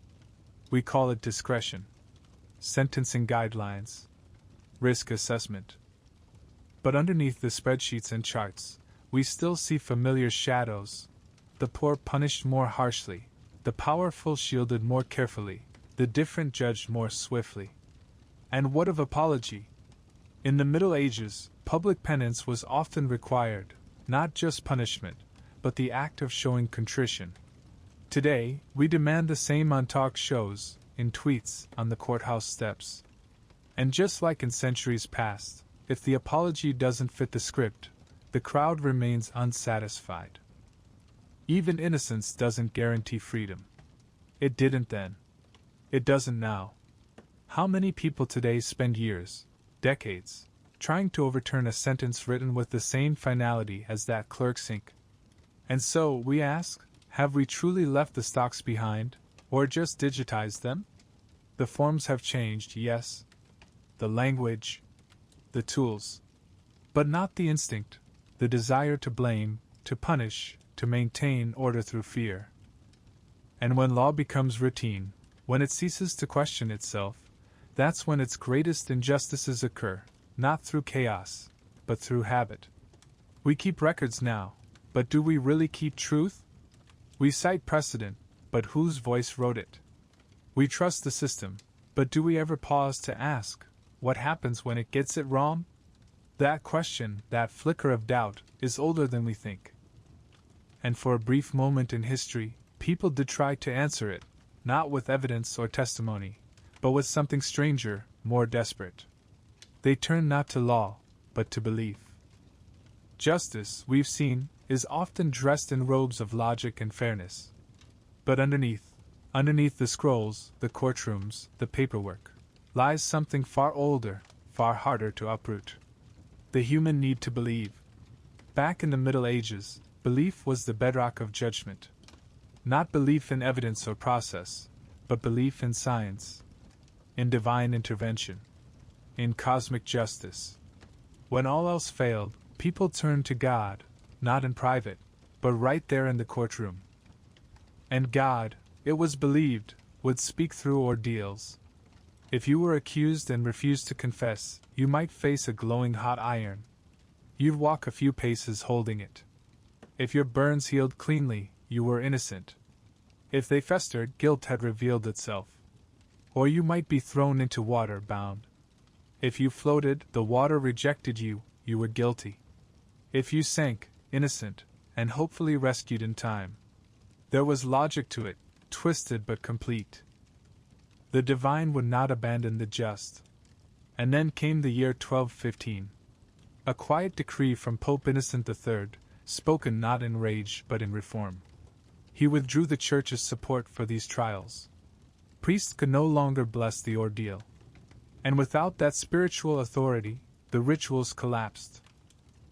We call it discretion, sentencing guidelines, risk assessment. But underneath the spreadsheets and charts, we still see familiar shadows: the poor punished more harshly, the powerful shielded more carefully, the different judged more swiftly. And what of apology? In the Middle Ages, public penance was often required, not just punishment, but the act of showing contrition. Today, we demand the same on talk shows, in tweets, on the courthouse steps. And just like in centuries past, if the apology doesn't fit the script, the crowd remains unsatisfied. Even innocence doesn't guarantee freedom. It didn't then. It doesn't now. How many people today spend years, decades, trying to overturn a sentence written with the same finality as that clerk's ink? And so, we ask, have we truly left the stocks behind, or just digitized them? The forms have changed, yes. The language, the tools. But not the instinct, the desire to blame, to punish, to maintain order through fear. And when law becomes routine, when it ceases to question itself, that's when its greatest injustices occur, not through chaos, but through habit. We keep records now, but do we really keep truth? We cite precedent, but whose voice wrote it? We trust the system, but do we ever pause to ask, what happens when it gets it wrong? That question, that flicker of doubt, is older than we think. And for a brief moment in history, people did try to answer it, not with evidence or testimony, but with something stranger, more desperate. They turned not to law, but to belief. Justice, we've seen, is often dressed in robes of logic and fairness. But underneath the scrolls, the courtrooms, the paperwork, lies something far older, far harder to uproot. The human need to believe. Back in the Middle Ages, belief was the bedrock of judgment. Not belief in evidence or process, but belief in science, in divine intervention, in cosmic justice. When all else failed, people turned to God, not in private, but right there in the courtroom. And God, it was believed, would speak through ordeals. If you were accused and refused to confess, you might face a glowing hot iron. You'd walk a few paces holding it. If your burns healed cleanly, you were innocent. If they festered, guilt had revealed itself. Or you might be thrown into water bound. If you floated, the water rejected you, you were guilty. If you sank, innocent, and hopefully rescued in time. There was logic to it, twisted but complete. The divine would not abandon the just. And then came the year 1215. A quiet decree from Pope Innocent III, spoken not in rage but in reform. He withdrew the Church's support for these trials. Priests could no longer bless the ordeal. And without that spiritual authority, the rituals collapsed.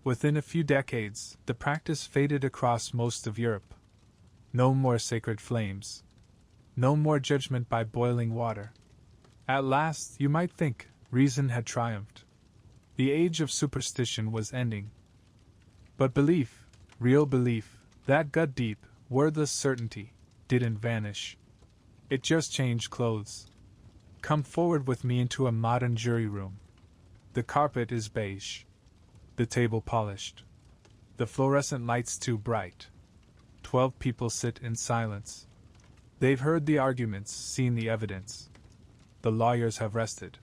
Within a few decades, the practice faded across most of Europe. No more sacred flames. No more judgment by boiling water. At last, you might think, reason had triumphed. The age of superstition was ending. But belief, real belief, that gut-deep, wordless certainty, didn't vanish. It just changed clothes. Come forward with me into a modern jury room. The carpet is beige. The table polished. The fluorescent lights too bright. 12 people sit in silence. They've heard the arguments, seen the evidence. The lawyers have rested.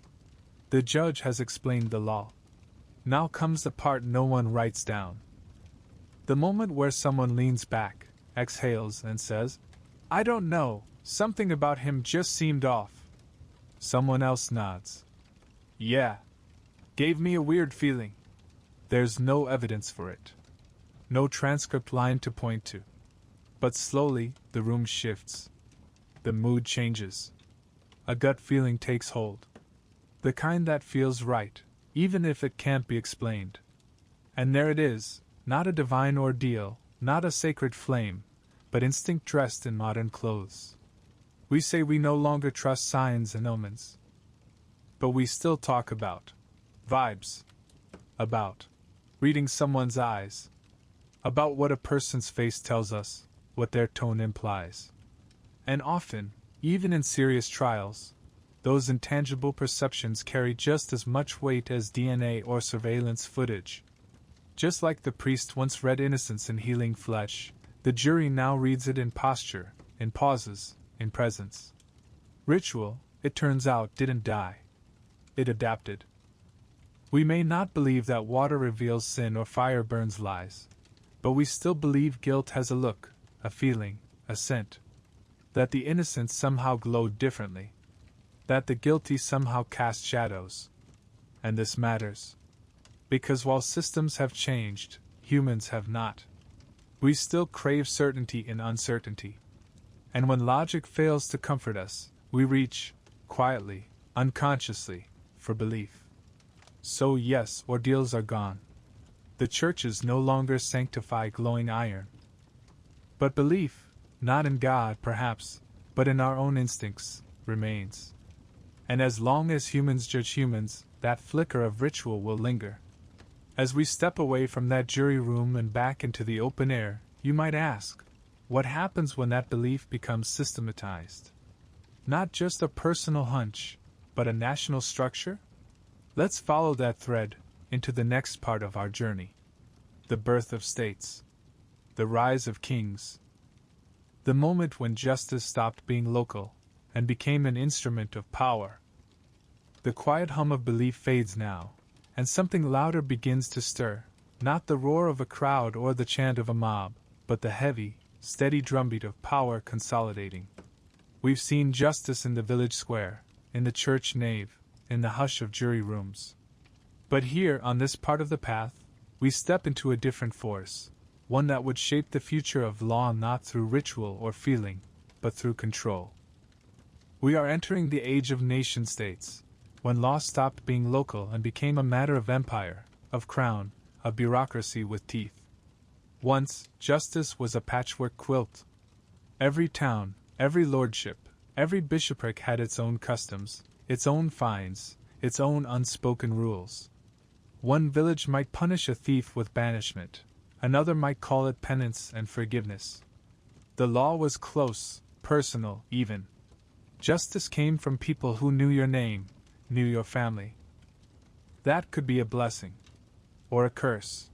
The judge has explained the law. Now comes the part no one writes down. The moment where someone leans back, exhales, and says, "I don't know, something about him just seemed off." Someone else nods. "Yeah. Gave me a weird feeling." There's no evidence for it. No transcript line to point to. But slowly, the room shifts. The mood changes. A gut feeling takes hold. The kind that feels right, even if it can't be explained. And there it is, not a divine ordeal, not a sacred flame, but instinct dressed in modern clothes. We say we no longer trust signs and omens. But we still talk about vibes. About reading someone's eyes. about what a person's face tells us, what their tone implies. And often, even in serious trials, those intangible perceptions carry just as much weight as DNA or surveillance footage. Just like the priest once read innocence in healing flesh, the jury now reads it in posture, in pauses, in presence. Ritual, it turns out, didn't die. It adapted. We may not believe that water reveals sin or fire burns lies, but we still believe guilt has a look, a feeling, a scent. That the innocent somehow glowed differently. That the guilty somehow cast shadows. And this matters. Because while systems have changed, humans have not. We still crave certainty in uncertainty. And when logic fails to comfort us, we reach, quietly, unconsciously, for belief. So yes, ordeals are gone. The churches no longer sanctify glowing iron. But belief, not in God perhaps, but in our own instincts, remains. And as long as humans judge humans, that flicker of ritual will linger. As we step away from that jury room and back into the open air, you might ask, what happens when that belief becomes systematized? Not just a personal hunch, but a national structure? Let's follow that thread into the next part of our journey. The birth of states. The rise of kings. The moment when justice stopped being local and became an instrument of power. The quiet hum of belief fades now, and something louder begins to stir, not the roar of a crowd or the chant of a mob, but the heavy, steady drumbeat of power consolidating. We've seen justice in the village square, in the church nave, in the hush of jury rooms. But here, on this part of the path, we step into a different force, one that would shape the future of law not through ritual or feeling, but through control. We are entering the age of nation-states, when law stopped being local and became a matter of empire, of crown, of bureaucracy with teeth. Once, justice was a patchwork quilt. Every town, every lordship, every bishopric had its own customs, its own fines, its own unspoken rules. One village might punish a thief with banishment, another might call it penance and forgiveness. The law was close, personal, even. Justice came from people who knew your name, knew your family. That could be a blessing. Or a curse.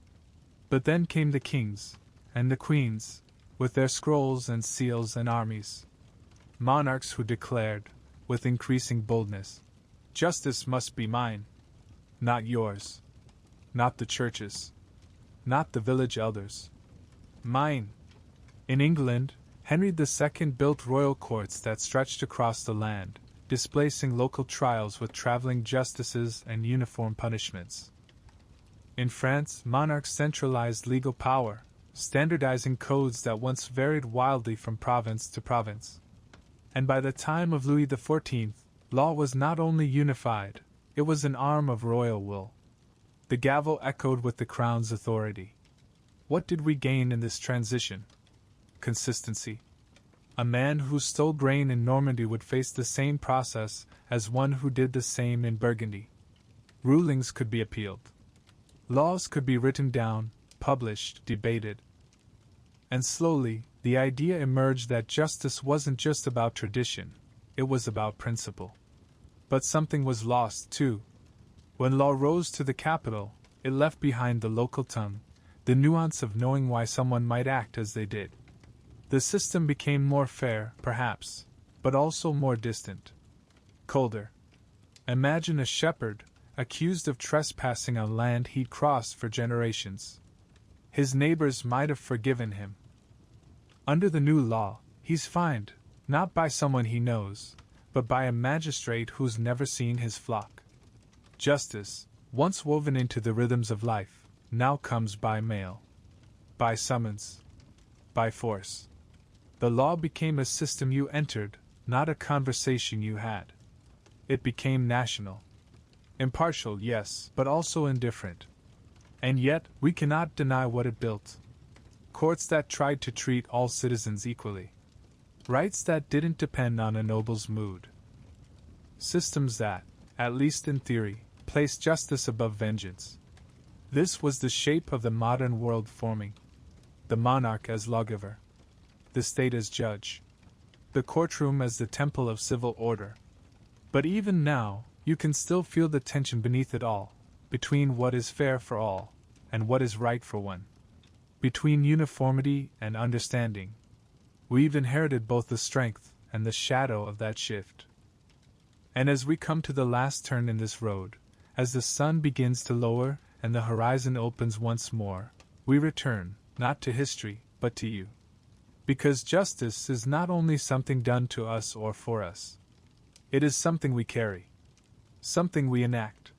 But then came the kings, and the queens, with their scrolls and seals and armies. Monarchs who declared, with increasing boldness, justice must be mine. Not yours. Not the churches. Not the village elders. Mine. In England, Henry II built royal courts that stretched across the land, displacing local trials with traveling justices and uniform punishments. In France, monarchs centralized legal power, standardizing codes that once varied wildly from province to province. And by the time of Louis XIV, law was not only unified, it was an arm of royal will. The gavel echoed with the crown's authority. What did we gain in this transition? Consistency. A man who stole grain in Normandy would face the same process as one who did the same in Burgundy. Rulings could be appealed. Laws could be written down, published, debated. And slowly, the idea emerged that justice wasn't just about tradition, it was about principle. But something was lost, too. When law rose to the capital, it left behind the local tongue, the nuance of knowing why someone might act as they did. The system became more fair, perhaps, but also more distant. Colder. Imagine a shepherd, accused of trespassing on land he'd crossed for generations. His neighbors might have forgiven him. Under the new law, he's fined, not by someone he knows, but by a magistrate who's never seen his flock. Justice, once woven into the rhythms of life, now comes by mail. By summons. By force. The law became a system you entered, not a conversation you had. It became national. Impartial, yes, but also indifferent. And yet, we cannot deny what it built. Courts that tried to treat all citizens equally. Rights that didn't depend on a noble's mood. Systems that, at least in theory, placed justice above vengeance. This was the shape of the modern world forming. the monarch as lawgiver, the state as judge, the courtroom as the temple of civil order. But even now, you can still feel the tension beneath it all, between what is fair for all, and what is right for one. Between uniformity and understanding. We've inherited both the strength and the shadow of that shift. And as we come to the last turn in this road, as the sun begins to lower and the horizon opens once more, we return, not to history, but to you. Because justice is not only something done to us or for us. It is something we carry. Something we enact.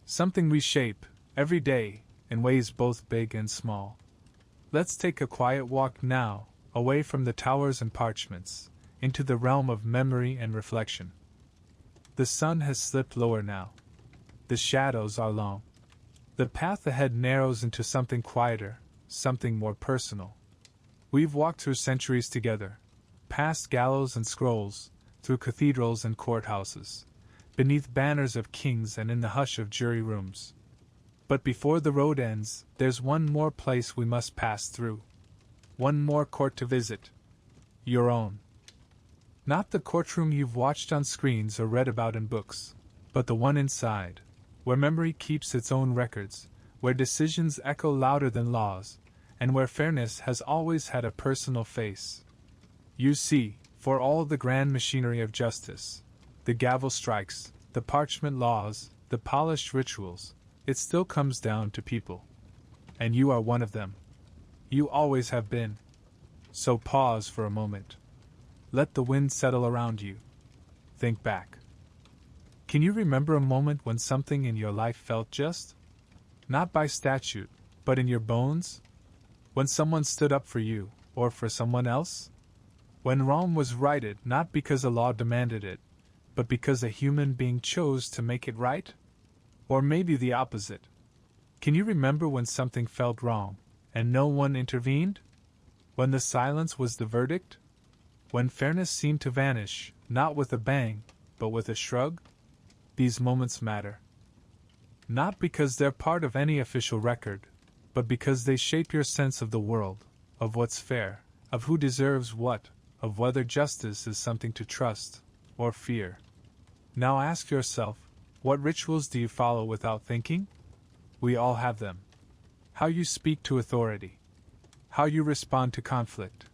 Something we shape, every day, in ways both big and small. Let's take a quiet walk now, away from the towers and parchments, into the realm of memory and reflection. The sun has slipped lower now. The shadows are long. The path ahead narrows into something quieter, something more personal. We've walked through centuries together, past gallows and scrolls, through cathedrals and courthouses, beneath banners of kings and in the hush of jury rooms. But before the road ends, there's one more place we must pass through. One more court to visit. Your own. Not the courtroom you've watched on screens or read about in books, but the one inside, where memory keeps its own records, where decisions echo louder than laws, and where fairness has always had a personal face. You see, for all the grand machinery of justice, the gavel strikes, the parchment laws, the polished rituals, it still comes down to people. And you are one of them. You always have been. So pause for a moment. Let the wind settle around you. Think back. Can you remember a moment when something in your life felt just? Not by statute, but in your bones? When someone stood up for you, or for someone else? When wrong was righted not because a law demanded it, but because a human being chose to make it right? Or maybe the opposite. Can you remember when something felt wrong, and no one intervened? When the silence was the verdict? When fairness seemed to vanish, not with a bang, but with a shrug? These moments matter. Not because they're part of any official record, but because they shape your sense of the world, of what's fair, of who deserves what, of whether justice is something to trust or fear. Now ask yourself, what rituals do you follow without thinking? We all have them. How you speak to authority. How you respond to conflict.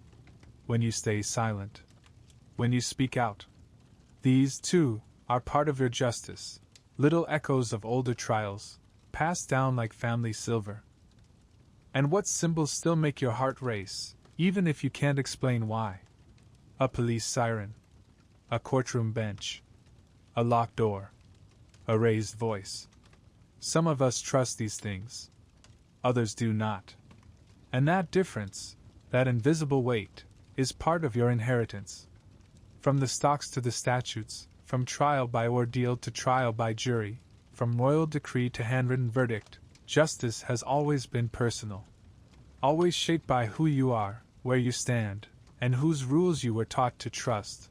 When you stay silent. When you speak out. These, too, are part of your justice, little echoes of older trials, passed down like family silver. And what symbols still make your heart race, even if you can't explain why? A police siren. A courtroom bench. A locked door. A raised voice. Some of us trust these things. Others do not. And that difference, that invisible weight, is part of your inheritance. From the stocks to the statutes, from trial by ordeal to trial by jury, from royal decree to handwritten verdict, justice has always been personal. Always shaped by who you are, where you stand, and whose rules you were taught to trust.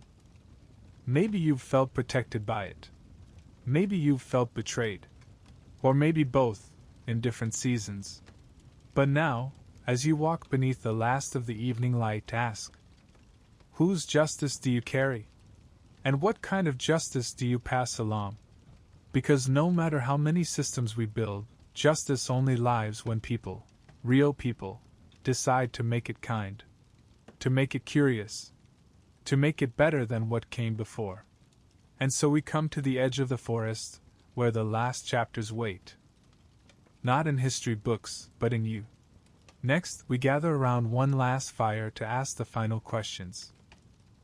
Maybe you've felt protected by it. Maybe you've felt betrayed. Or maybe both, in different seasons. But now, as you walk beneath the last of the evening light, ask, whose justice do you carry? And what kind of justice do you pass along? Because no matter how many systems we build, justice only lives when people, real people, decide to make it kind, to make it curious, to make it better than what came before. And so we come to the edge of the forest, where the last chapters wait. Not in history books, but in you. Next, we gather around one last fire to ask the final questions.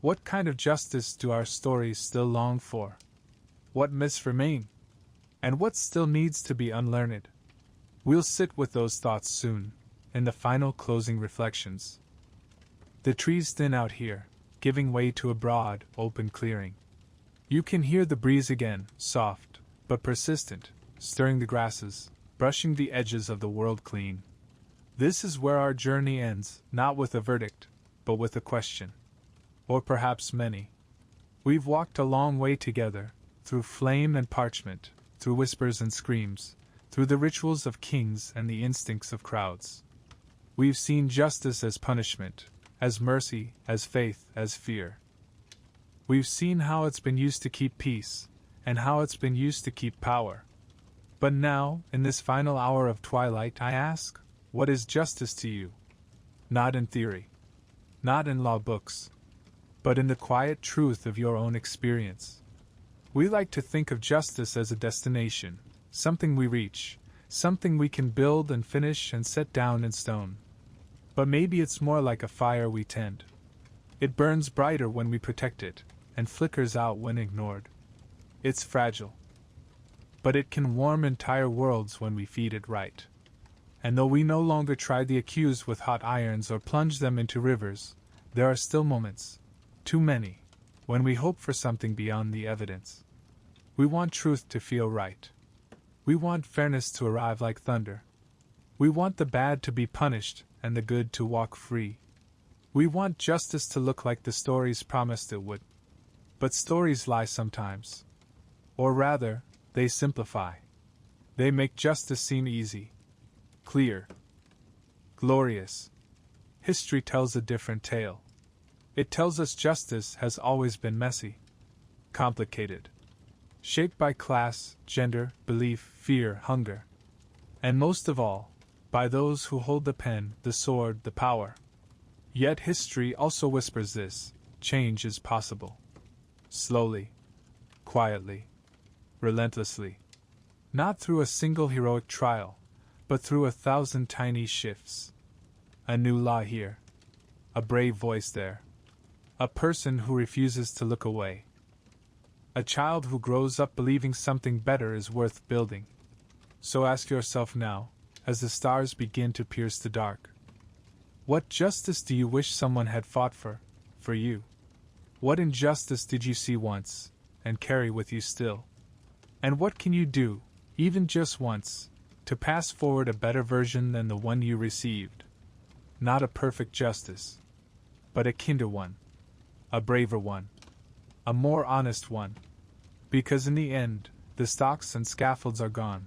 What kind of justice do our stories still long for? What myths remain? And what still needs to be unlearned? We'll sit with those thoughts soon, in the final closing reflections. The trees thin out here, giving way to a broad, open clearing. You can hear the breeze again, soft, but persistent, stirring the grasses, brushing the edges of the world clean. This is where our journey ends, not with a verdict, but with a question. Or perhaps many. We've walked a long way together, through flame and parchment, through whispers and screams, through the rituals of kings and the instincts of crowds. We've seen justice as punishment, as mercy, as faith, as fear. We've seen how it's been used to keep peace, and how it's been used to keep power. But now, in this final hour of twilight, I ask, what is justice to you? Not in theory, not in law books, but in the quiet truth of your own experience. We like to think of justice as a destination, something we reach, something we can build and finish and set down in stone. But maybe it's more like a fire we tend. It burns brighter when we protect it, and flickers out when ignored. It's fragile, but it can warm entire worlds when we feed it right. And though we no longer try the accused with hot irons or plunge them into rivers, there are still moments, too many, when we hope for something beyond the evidence. We want truth to feel right. We want fairness to arrive like thunder. We want the bad to be punished and the good to walk free. We want justice to look like the stories promised it would. But stories lie sometimes. Or rather, they simplify. They make justice seem easy, clear, glorious. History tells a different tale. It tells us justice has always been messy, complicated, shaped by class, gender, belief, fear, hunger, and most of all, by those who hold the pen, the sword, the power. Yet history also whispers this: change is possible. Slowly, quietly, relentlessly. Not through a single heroic trial, but through 1,000 tiny shifts. A new law here. A brave voice there. A person who refuses to look away. A child who grows up believing something better is worth building. So ask yourself now, as the stars begin to pierce the dark, what justice do you wish someone had fought for you? What injustice did you see once, and carry with you still? And what can you do, even just once, to pass forward a better version than the one you received? Not a perfect justice, but a kinder one, a braver one, a more honest one. Because in the end, the stocks and scaffolds are gone.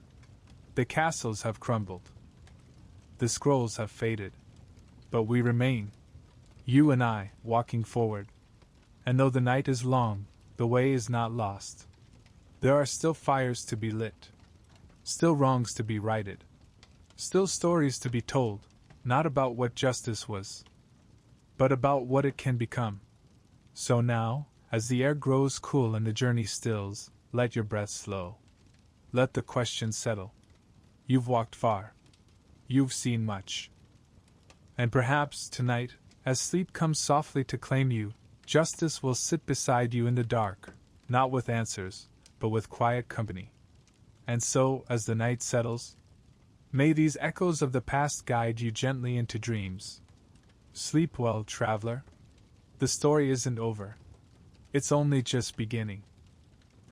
The castles have crumbled. The scrolls have faded. But we remain, you and I, walking forward. And though the night is long, the way is not lost. There are still fires to be lit. Still wrongs to be righted. Still stories to be told, not about what justice was, but about what it can become. So now, as the air grows cool and the journey stills, let your breath slow. Let the question settle. You've walked far. You've seen much. And perhaps, tonight, as sleep comes softly to claim you, justice will sit beside you in the dark, not with answers, but with quiet company. And so, as the night settles, may these echoes of the past guide you gently into dreams. Sleep well, traveler. The story isn't over. It's only just beginning.